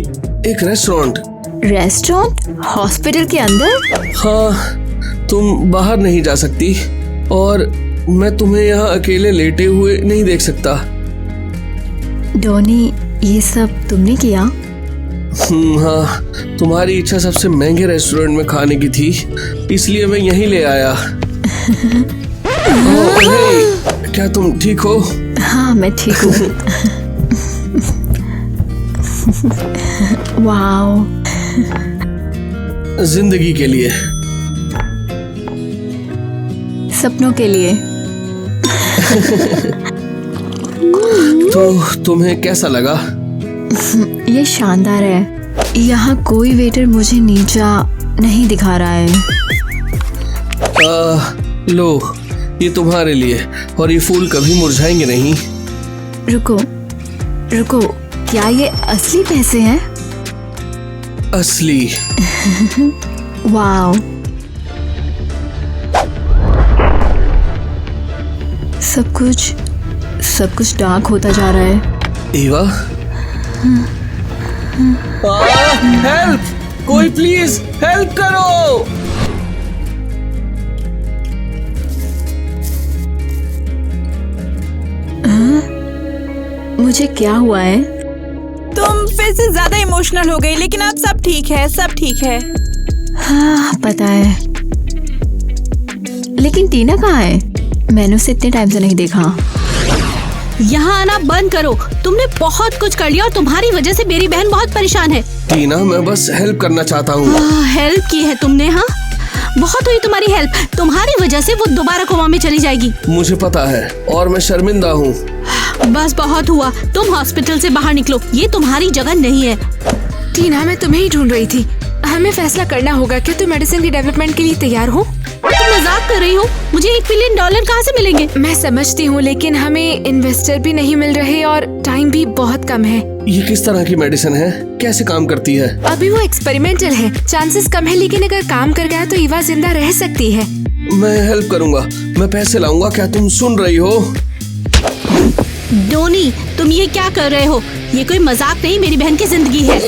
एक रेस्टोरेंट। रेस्टोरेंट हॉस्पिटल के अंदर? हाँ, तुम बाहर नहीं जा सकती और मैं तुम्हें यहाँ अकेले लेटे हुए नहीं देख सकता। डॉनी, ये सब तुमने किया? हाँ, तुम्हारी इच्छा सबसे महंगे रेस्टोरेंट में खाने की थी, इसलिए मैं यहीं ले आया। हे, क्या तुम ठीक हो? हाँ, मैं ठीक हूँ। वाओ। जिंदगी के लिए, सपनों के लिए। तो तुम्हें कैसा लगा? ये शानदार है। यहाँ कोई वेटर मुझे नीचा नहीं दिखा रहा है। लो, ये तुम्हारे लिए, और ये फूल कभी मुरझाएंगे नहीं। रुको रुको, क्या ये असली पैसे हैं? असली। वाओ। सब कुछ डार्क होता जा रहा है। ईवा, हेल्प! कोई प्लीज हेल्प करो! मुझे क्या हुआ है? तुम फिर से ज्यादा इमोशनल हो गई, लेकिन अब सब ठीक है, सब ठीक है। हाँ, पता है। लेकिन टीना कहाँ है? मैंने उसे इतने टाइम से नहीं देखा। यहाँ आना बंद करो। तुमने बहुत कुछ कर लिया और तुम्हारी वजह से मेरी बहन बहुत परेशान है। टीना, मैं बस हेल्प करना चाहता हूँ। हेल्प की है तुमने? हाँ, बहुत हुई तुम्हारी हेल्प। तुम्हारी वजह से वो दोबारा कोमा में चली जाएगी। मुझे पता है और मैं शर्मिंदा हूँ। बस बहुत हुआ, तुम हॉस्पिटल से बाहर निकलो, ये तुम्हारी जगह नहीं है। टीना, मैं तुम्हें ही ढूंढ रही थी। हमें फैसला करना होगा। क्या तुम मेडिसिन की डेवलपमेंट के लिए तैयार हो? तुम मजाक कर रही हो? मुझे $1 बिलियन कहाँ से मिलेंगे? मैं समझती हूँ, लेकिन हमें इन्वेस्टर भी नहीं मिल रहे और टाइम भी बहुत कम है। ये किस तरह की मेडिसिन है? कैसे काम करती है? अभी वो एक्सपेरिमेंटल है, चांसेस कम है, लेकिन अगर काम कर गया तो ईवा जिंदा रह सकती है। मैं हेल्प करूँगा, मैं पैसे लाऊंगा। क्या तुम सुन रही हो? डोनी, तुम ये क्या कर रहे हो? ये कोई मजाक नहीं, मेरी बहन की जिंदगी है।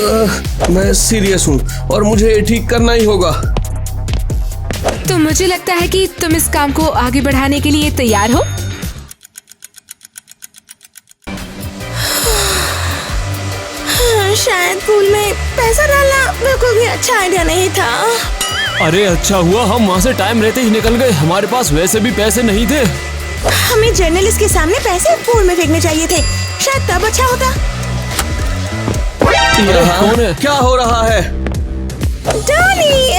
मैं सीरियस हूँ और मुझे ये ठीक करना ही होगा। तो मुझे लगता है कि तुम इस काम को आगे बढ़ाने के लिए तैयार हो। शायद पूल में पैसा डालना बिल्कुल भी अच्छा आइडिया नहीं था। अरे अच्छा हुआ हम वहाँ से टाइम रहते ही निकल गए, हमारे पास वैसे भी पैसे नहीं थे। हमें जर्नलिस्ट के सामने पैसे पूल में फेंकने चाहिए थे, शायद तब अच्छा होता। कौन है? क्या हो रहा है? डॉनी,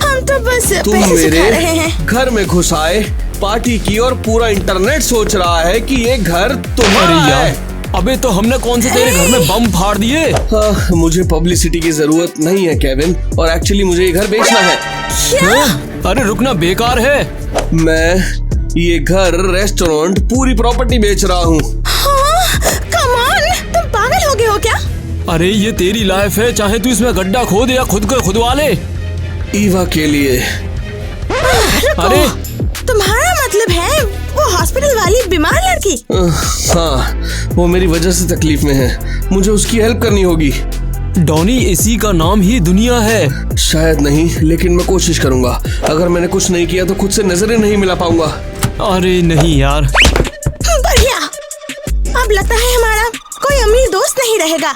हम तो बस तुम पैसे मेरे सुखा रहे हैं। घर में घुस आए, पार्टी की और पूरा इंटरनेट सोच रहा है कि ये घर तुम्हारा है। अबे तो हमने कौन से तेरे घर में बम फाड़ दिए? हाँ, मुझे पब्लिसिटी की जरूरत नहीं है केविन, और एक्चुअली मुझे ये घर बेचना है। क्या? अरे रुकना, बेकार है। मैं ये घर, रेस्टोरेंट, पूरी प्रॉपर्टी बेच रहा हूँ। कम ऑन, तुम पागल हो गए हो क्या? अरे ये तेरी लाइफ है, चाहे तू इसमें गड्ढा खोद या खुद को खुदवा ले। ईवा के लिए। अरे तुम्हारा मतलब है वो हॉस्पिटल वाली बीमार लड़की? हाँ, वो मेरी वजह से तकलीफ में है, मुझे उसकी हेल्प करनी होगी। डॉनी, इसी का नाम ही दुनिया है। शायद नहीं, लेकिन मैं कोशिश करूंगा। अगर मैंने कुछ नहीं किया तो खुद से नजरें नहीं मिला पाऊंगा। अरे नहीं यार। बढ़िया, अब लगता है हमारा कोई अमीर दोस्त नहीं रहेगा।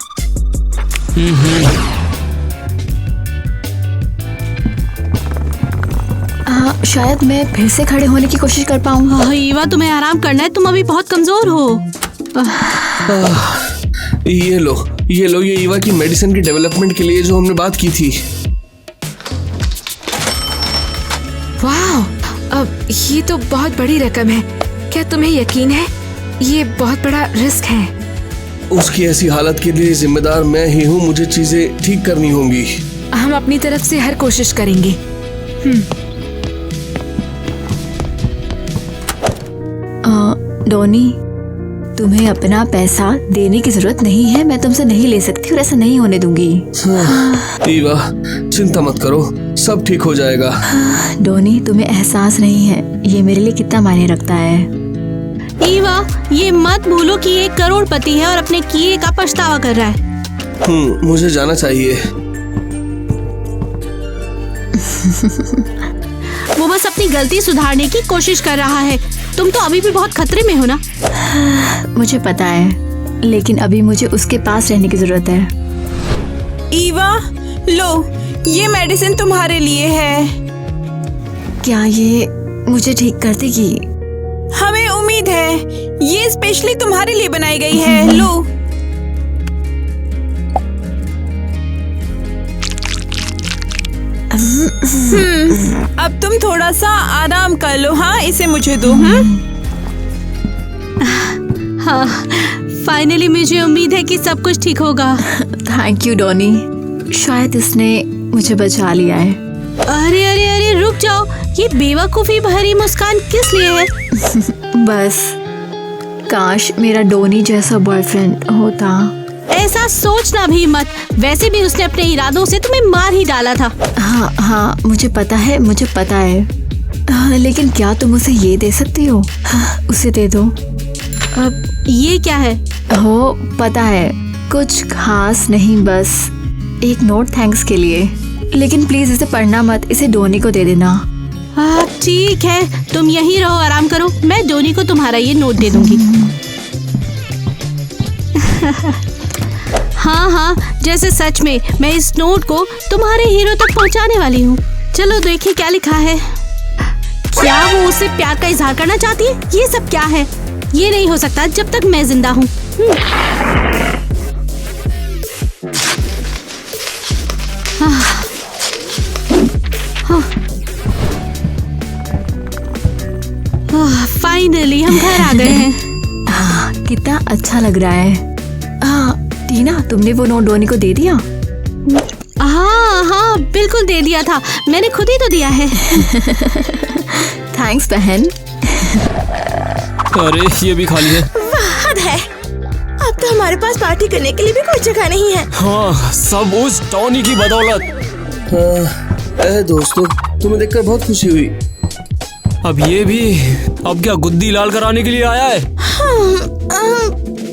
शायद मैं फिर से खड़े होने की कोशिश कर पाऊंगा। ईवा, तुम्हें आराम करना है, तुम अभी बहुत कमजोर हो। ये लो, ये ईवा की मेडिसिन की डेवलपमेंट के लिए जो हमने बात की थी। वाह, अब ये तो बहुत बड़ी रकम है। क्या तुम्हें यकीन है? ये बहुत बड़ा रिस्क है। उसकी ऐसी हालत के लिए जिम्मेदार मैं ही हूँ, मुझे चीजें ठीक करनी होंगी। हम अपनी तरफ से हर कोशिश करेंगे। डॉनी, तुम्हें अपना पैसा देने की जरूरत नहीं है। मैं तुमसे नहीं ले सकती और ऐसा नहीं होने दूंगी। ईवा, चिंता मत करो, सब ठीक हो जाएगा। डॉनी, तुम्हें एहसास नहीं है ये मेरे लिए कितना मायने रखता है। ईवा, ये मत भूलो कि ये करोड़पति है और अपने किए का पछतावा कर रहा है। मुझे जाना चाहिए। वो बस अपनी गलती सुधारने की कोशिश कर रहा है। तुम तो अभी भी बहुत खतरे में हो ना। मुझे पता है, लेकिन अभी मुझे उसके पास रहने की जरूरत है। ईवा, लो, ये मेडिसिन तुम्हारे लिए है। क्या ये मुझे ठीक कर देगी? हमें उम्मीद है, ये स्पेशली तुम्हारे लिए बनाई गई है। लो। अब तुम थोड़ा सा आराम कर लो। हाँ, इसे मुझे दो। हाँ, फाइनली मुझे उम्मीद है कि सब कुछ ठीक होगा। थैंक यू डॉनी, शायद इसने मुझे बचा लिया है। अरे अरे अरे, रुक जाओ। ये बेवकूफी भरी मुस्कान किस लिए है? बस काश मेरा डॉनी जैसा बॉयफ्रेंड होता। ऐसा सोचना भी मत। वैसे भी उसने अपने इरादों से तुम्हें मार ही डाला था। हाँ हाँ, मुझे पता है, मुझे पता है। हाँ, लेकिन क्या तुम उसे ये दे सकती हो? हाँ, उसे दे दो। अब ये क्या है? हो, पता है, कुछ खास नहीं, बस एक नोट थैंक्स के लिए। लेकिन प्लीज इसे पढ़ना मत, इसे डोनी को दे देना। हाँ ठीक है, तुम यहीं रहो, आराम करो। मैं डोनी को तुम्हारा ये नोट दे दूंगी। हाँ हाँ, जैसे सच में मैं इस नोट को तुम्हारे हीरो तक पहुंचाने वाली हूँ। चलो देखिए क्या लिखा है। क्या वो उससे प्यार का इजहार करना चाहती है? ये सब क्या है? ये नहीं हो सकता जब तक मैं जिंदा हूँ। फाइनली हम घर आ गए हैं। कितना अच्छा लग रहा है। टीना, तुमने वो नोट डोनी को दे दिया? हाँ हाँ, बिल्कुल दे दिया था, मैंने खुद ही तो दिया है। थैंक्स बहन। अरे ये भी खाली है। हद है, अब तो हमारे पास पार्टी करने के लिए भी कोई जगह नहीं है। हाँ, सब उस टॉनी की बदौलत। दोस्तों, तुम्हें देखकर बहुत खुशी हुई। अब ये भी, अब क्या गुद्दी लाल कराने के लिए आया है?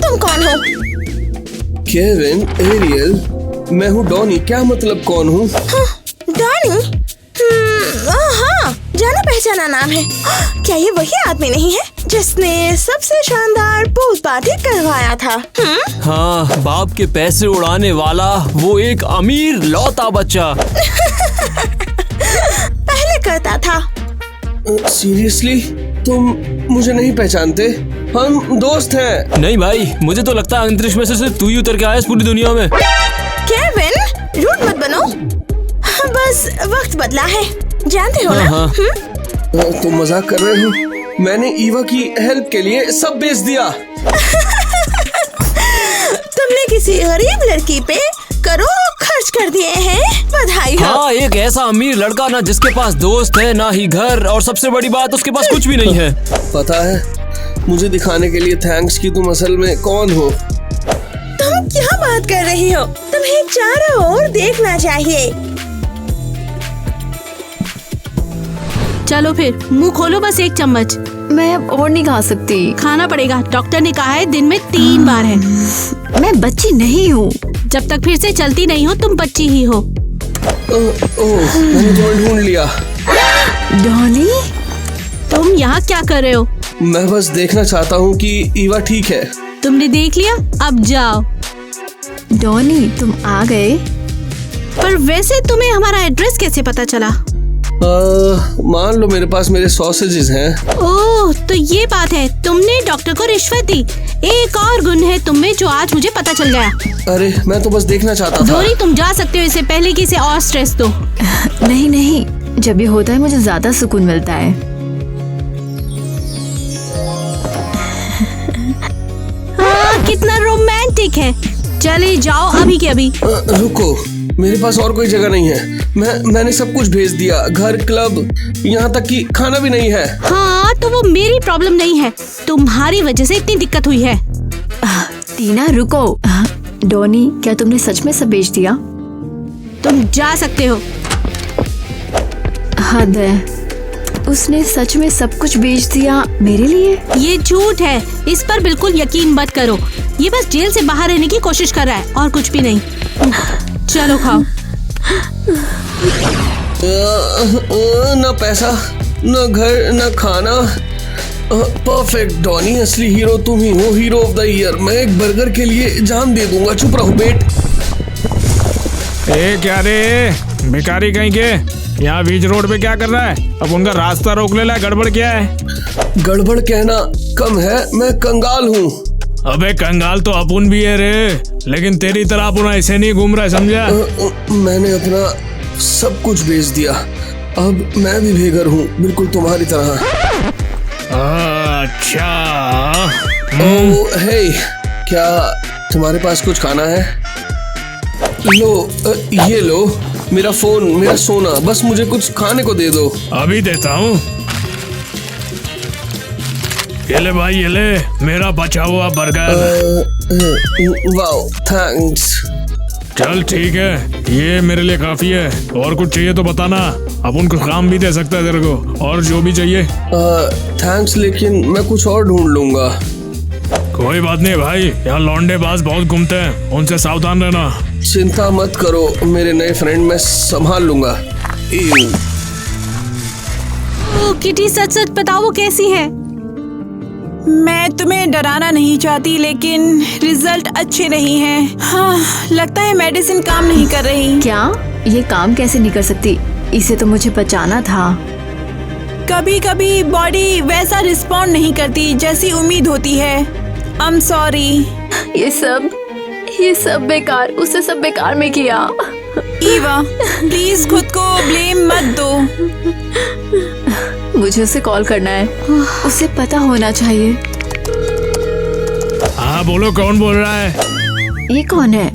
तुम कौन हो? केविन, एरियल, मैं हूँ डॉनी। क्या मतलब कौन हूँ? डॉनी? हाँ, जाना पहचाना नाम है। क्या ये वही आदमी नहीं है जिसने सबसे शानदार पूल पार्टी करवाया था? हाँ, बाप के पैसे उड़ाने वाला वो एक अमीर लौता बच्चा। पहले करता था। सीरियसली? तुम मुझे नहीं पहचानते? हम दोस्त हैं। नहीं भाई, मुझे तो लगता है अंतरिक्ष में से सिर्फ तू ही उतर के आया इस पूरी दुनिया में। केविन, रूड मत बनो। बस वक्त बदला है, जानते हो ना? तुम मजाक कर रहे हो? मैंने ईवा की हेल्प के लिए सब बेच दिया। तुमने किसी गरीब लड़की पे करोड़ों खर्च कर दिए हैं। बधाई हो। हाँ, एक ऐसा अमीर लड़का ना जिसके पास दोस्त है, ना ही घर, और सबसे बड़ी बात उसके पास कुछ भी नहीं है। पता है, मुझे दिखाने के लिए थैंक्स कि तुम असल में कौन हो। तुम क्या बात कर रही हो? तुम्हें चारों ओर देखना चाहिए। चलो फिर, मुंह खोलो बस एक चम्मच। मैं अब और नहीं खा सकती। खाना पड़ेगा, डॉक्टर ने कहा है दिन में 3 बार है। मैं बच्ची नहीं हूँ। जब तक फिर से चलती नहीं हो तुम बच्ची ही हो। मैंने तुम्हें ढूंढ लिया। डॉनी, तुम यहाँ क्या कर रहे हो? मैं बस देखना चाहता हूँ कि ईवा ठीक है। तुमने देख लिया, अब जाओ। डॉनी, तुम आ गए? पर वैसे तुम्हें हमारा एड्रेस कैसे पता चला? मान लो मेरे पास मेरे सॉसेजेस हैं। ओह, तो ये बात है, तुमने डॉक्टर को रिश्वत दी। एक और गुण है तुम में जो आज मुझे पता चल गया। अरे, मैं तो बस देखना चाहता था। धोनी, तुम जा सकते हो, इससे पहले कि इसे और स्ट्रेस दो। नहीं नहीं, जब ये होता है मुझे ज्यादा सुकून मिलता है। हाँ, कितना रोमांटिक है। चले जाओ अभी के अभी। रुको, मेरे पास और कोई जगह नहीं है। मैंने सब कुछ भेज दिया, घर, क्लब, यहाँ तक कि खाना भी नहीं है। हाँ तो वो मेरी प्रॉब्लम नहीं है, तुम्हारी वजह से इतनी दिक्कत हुई है। टीना रुको। डॉनी, क्या तुमने सच में सब बेच दिया? तुम जा सकते हो। हद है, उसने सच में सब कुछ बेच दिया मेरे लिए? ये झूठ है, इस पर बिल्कुल यकीन मत करो। ये बस जेल से बाहर रहने की कोशिश कर रहा है और कुछ भी नहीं। चलो खाओ। ना पैसा, ना घर, ना खाना। परफेक्ट डॉनी, असली हीरो तुम ही हो, हीरो ऑफ द ईयर। मैं एक बर्गर के लिए जान दे दूंगा। चुप रहो बेट। क्या रे भिखारी कहीं के, यहाँ बीच रोड पे क्या कर रहा है? अब उनका रास्ता रोक ले ला। गड़बड़ क्या है? गड़बड़ कहना कम है, मैं कंगाल हूँ। अबे कंगाल तो अपुन भी है रे, लेकिन तेरी तरह अपुन ऐसे नहीं घूम रहा है, समझा? मैंने अपना सब कुछ बेच दिया, अब मैं भी बेघर हूँ, बिल्कुल तुम्हारी तरह। अच्छा। ओह हे, क्या तुम्हारे पास कुछ खाना है? लो, ये लो मेरा फोन, मेरा सोना, बस मुझे कुछ खाने को दे दो। अभी देता हूँ। ये ले भाई, ये ले मेरा बचा हुआ बर्गर। Wow, thanks. चल ठीक है, ये मेरे लिए काफी है। और कुछ चाहिए तो बताना, अब उनको काम भी दे सकता है तेरे को, और जो भी चाहिए। थैंक्स, लेकिन मैं कुछ और ढूंढ लूंगा। कोई बात नहीं भाई, यहाँ लौंडे बाज बहुत घूमते हैं, उनसे सावधान रहना। चिंता मत करो मेरे नए फ्रेंड, मैं संभाल लूंगा। किटी, सच सच बताओ वो कैसी है? मैं तुम्हें डराना नहीं चाहती, लेकिन रिजल्ट अच्छे नहीं हैं। हाँ, लगता है मेडिसिन काम नहीं कर रही। क्या? ये काम कैसे नहीं कर सकती? इसे तो मुझे बचाना था। कभी कभी बॉडी वैसा रिस्पॉन्ड नहीं करती जैसी उम्मीद होती है। I am sorry. ये सब बेकार, उसे सब बेकार में किया। ईवा, प्लीज खुद को ब्लेम मत दो। मुझे उसे कॉल करना है, उसे पता होना चाहिए। हाँ बोलो, कौन बोल रहा है? ये कौन है?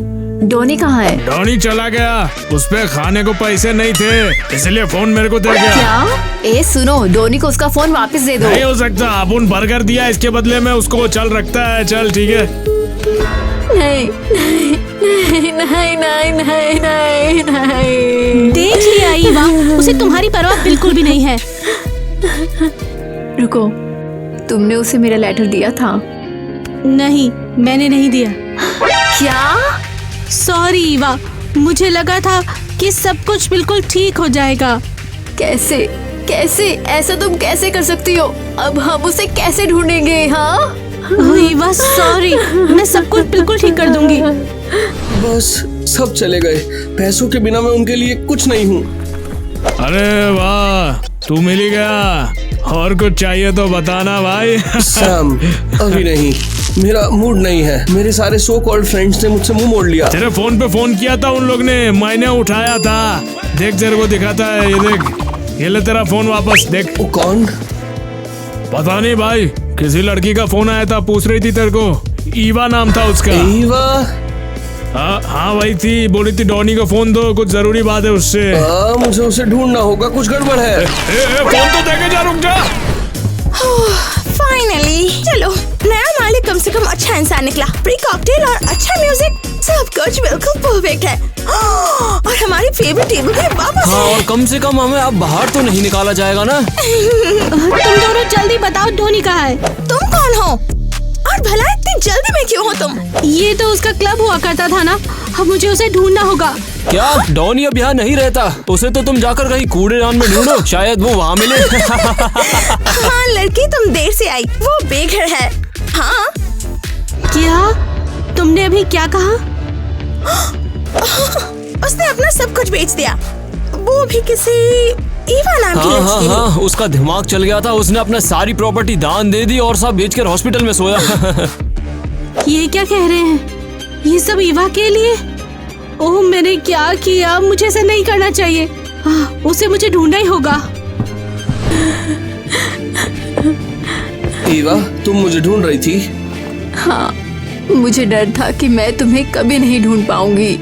डॉनी कहाँ है? डॉनी चला गया, उस पे खाने को पैसे नहीं थे, इसलिए फोन मेरे को दे गया। क्या? ए सुनो, डॉनी को उसका फोन वापस दे दो। नहीं हो सकता, अपन बर्गर दिया, इसके बदले में उसको चल रखता है। चल ठीक है। नहीं नहीं नहीं नहीं नहीं नहीं नहीं। देख लिया ईवा, उसे तुम्हारी परवाह बिल्कुल भी नहीं है। रुको, तुमने उसे मेरा लेटर दिया था? नहीं, मैंने नहीं दिया। क्या? सॉरी ईवा, मुझे लगा था कि सब कुछ बिल्कुल ठीक हो जाएगा। कैसे कैसे ऐसा तुम कैसे कर सकती हो? अब हम उसे कैसे ढूंढेंगे? हाँ ईवा सॉरी, मैं सब कुछ बिल्कुल ठीक कर दूंगी। बस सब चले गए, पैसों के बिना मैं उनके लिए कुछ नहीं हूँ। अरे वाह, तू मिल ही गया। और कुछ चाहिए तो बताना भाई। सैम, अभी नहीं, मेरा मूड नहीं है। मेरे सारे सो कॉल्ड फ्रेंड्स ने मुझसे मुंह मोड़ लिया। तेरे फोन पे फोन किया था उन लोग ने, मैंने उठाया था। देख तेरे को दिखाता है, ये देख, ये ले तेरा फोन वापस। देख। वो कौन? पता नहीं भाई, किसी लड़की का फोन आया था, पूछ रही थी तेरे को। ईवा नाम था उसका। ईवा? हाँ वही थी, बोली थी डॉनी को फोन दो, कुछ जरूरी बात है उससे। मुझे उसे ढूंढना होगा, कुछ गड़बड़ है। फोन तो देके जा, रुक जा। फाइनली, चलो, नया मालिक कम से कम अच्छा इंसान निकला। फ्री कॉकटेल और अच्छा म्यूजिक, सब कुछ बिल्कुल परफेक्ट है। और हमारी फेवरेट टेबल पे वापस हाँ, और कम से कम हमें अब बाहर तो नहीं निकाला जाएगा ना। तुम दोनों जल्दी बताओ, धोनी कहाँ है? तुम कौन हो और भला इतनी जल्दी में क्यों हो तुम? ये तो उसका क्लब हुआ करता था ना, अब मुझे उसे ढूंढना होगा। क्या डॉनी अब यहाँ नहीं रहता? उसे तो तुम जाकर कहीं कूड़ेदान में ढूंढो, शायद वो वहाँ मिले। हाँ लड़की, तुम देर से आई, वो बेघर है। हाँ क्या? तुमने अभी क्या कहा? उसने अपना सब कुछ बेच दिया, वो भी किसी ईवा नाम की हाँ, लड़की। हाँ, उसका दिमाग चल गया था, उसने अपना सारी प्रॉपर्टी दान दे दी और सब बेचकर हॉस्पिटल में सोया। ये क्या कह रहे हैं? ये सब ईवा के लिए? ओह, मैंने क्या किया? मुझे ऐसा नहीं करना चाहिए। उसे मुझे ढूंढना ही होगा। ईवा, तुम मुझे ढूंढ रही थी? हाँ, मुझे डर था कि मैं तुम्हें कभी नहीं ढूंढ पाऊंगी।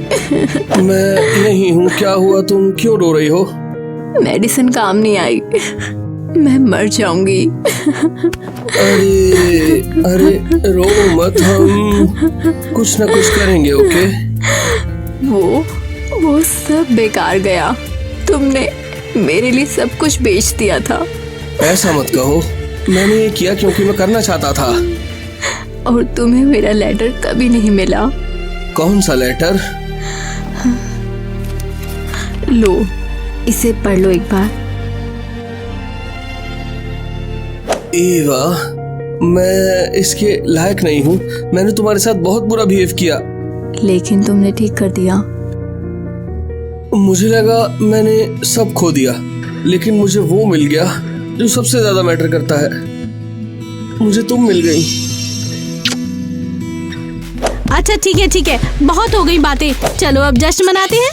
मैं नहीं हूँ। क्या हुआ? तुम क्यों रो रही हो? मेडिसिन काम नहीं आई, मैं मर जाऊंगी। अरे अरे रो मत, हम कुछ ना कुछ करेंगे। ओके? वो सब बेकार गया। तुमने मेरे लिए सब कुछ बेच दिया था। ऐसा मत कहो, मैंने ये किया क्योंकि मैं करना चाहता था। और तुम्हें मेरा लेटर कभी नहीं मिला। कौन सा लेटर? लो, इसे पढ़ लो एक बार। ईवा, मैं इसके लायक नहीं हूँ। मैंने तुम्हारे साथ बहुत बुरा बिहेव किया। लेकिन तुमने ठीक कर दिया। मुझे लगा मैंने सब खो दिया, लेकिन मुझे वो मिल गया जो सबसे ज्यादा मैटर करता है। मुझे तुम मिल गई। अच्छा ठीक है, बहुत हो गई बातें। चलो अब जश्न मनाते हैं।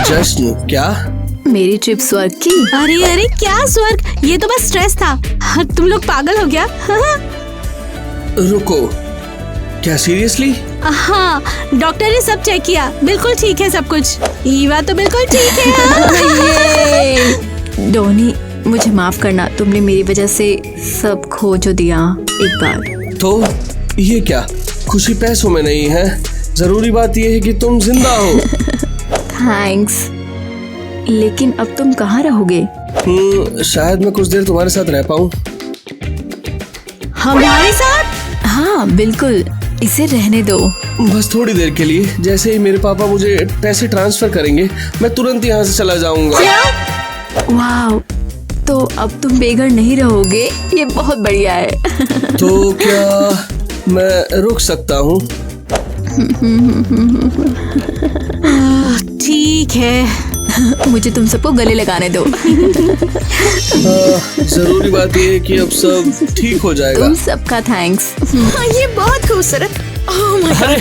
जश्न? क्या? मेरी ट्रिप स्वर्ग की। अरे क्या स्वर्ग, ये तो बस स्ट्रेस था। तुम लोग पागल हो गया। रुको, क्या सीरियसली? हाँ, डॉक्टर ने सब चेक किया, बिल्कुल ठीक है सब कुछ। ईवा तो बिल्कुल ठीक है। डोनी, मुझे माफ करना, तुमने मेरी वजह से सब खो जो दिया एक बार। तो ये क्या, खुशी पैसों में नहीं है, जरूरी बात यह है कि तुम जिंदा हो। थैंक्स, लेकिन अब तुम कहाँ रहोगे? शायद मैं कुछ देर तुम्हारे साथ रह पाऊँ। हमारे साथ? हाँ बिल्कुल, इसे रहने दो। बस थोड़ी देर के लिए। जैसे ही मेरे पापा मुझे पैसे ट्रांसफर करेंगे, मैं तुरंत यहाँ से चला जाऊंगा। वाह, तो अब तुम बेघर नहीं रहोगे, ये बहुत बढ़िया है। तो क्या मैं रुक सकता हूँ? ठीक है। मुझे तुम सबको गले लगाने दो। जरूरी बात ये है कि अब सब ठीक हो जाएगा। तुम सबका थैंक्स। ये बहुत खूबसूरत। Oh my God.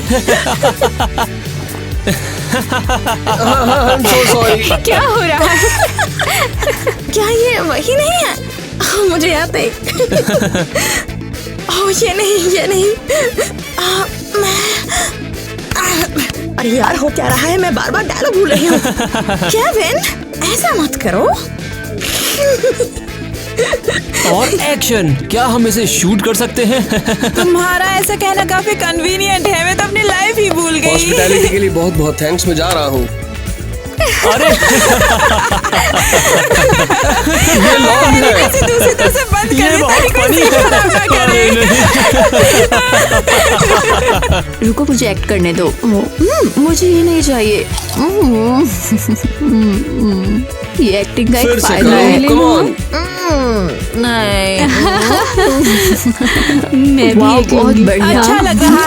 I'm so sorry। क्या हो रहा है? क्या ये वही नहीं है? मुझे याद है। ये नहीं। अरे यार, हो क्या रहा है? मैं बार बार डायलॉग भूल रही हूँ। केविन, ऐसा मत करो। और एक्शन, क्या हम इसे शूट कर सकते हैं? तुम्हारा ऐसा कहना काफी कन्वीनियंट है। मैं तो अपनी लाइफ ही भूल गई। हॉस्पिटैलिटी के लिए बहुत बहुत थैंक्स। मैं जा रहा हूँ। अरे ये लॉन्ग है। दूसरी तरफ से बंद कर। ये बहुत फनी है। रुको, मुझे एक्ट करने दो। मुझे ये नहीं चाहिए। ये एक्टिंग का एक फायदा है। मैं भी बहुत बढ़िया। अच्छा लग रहा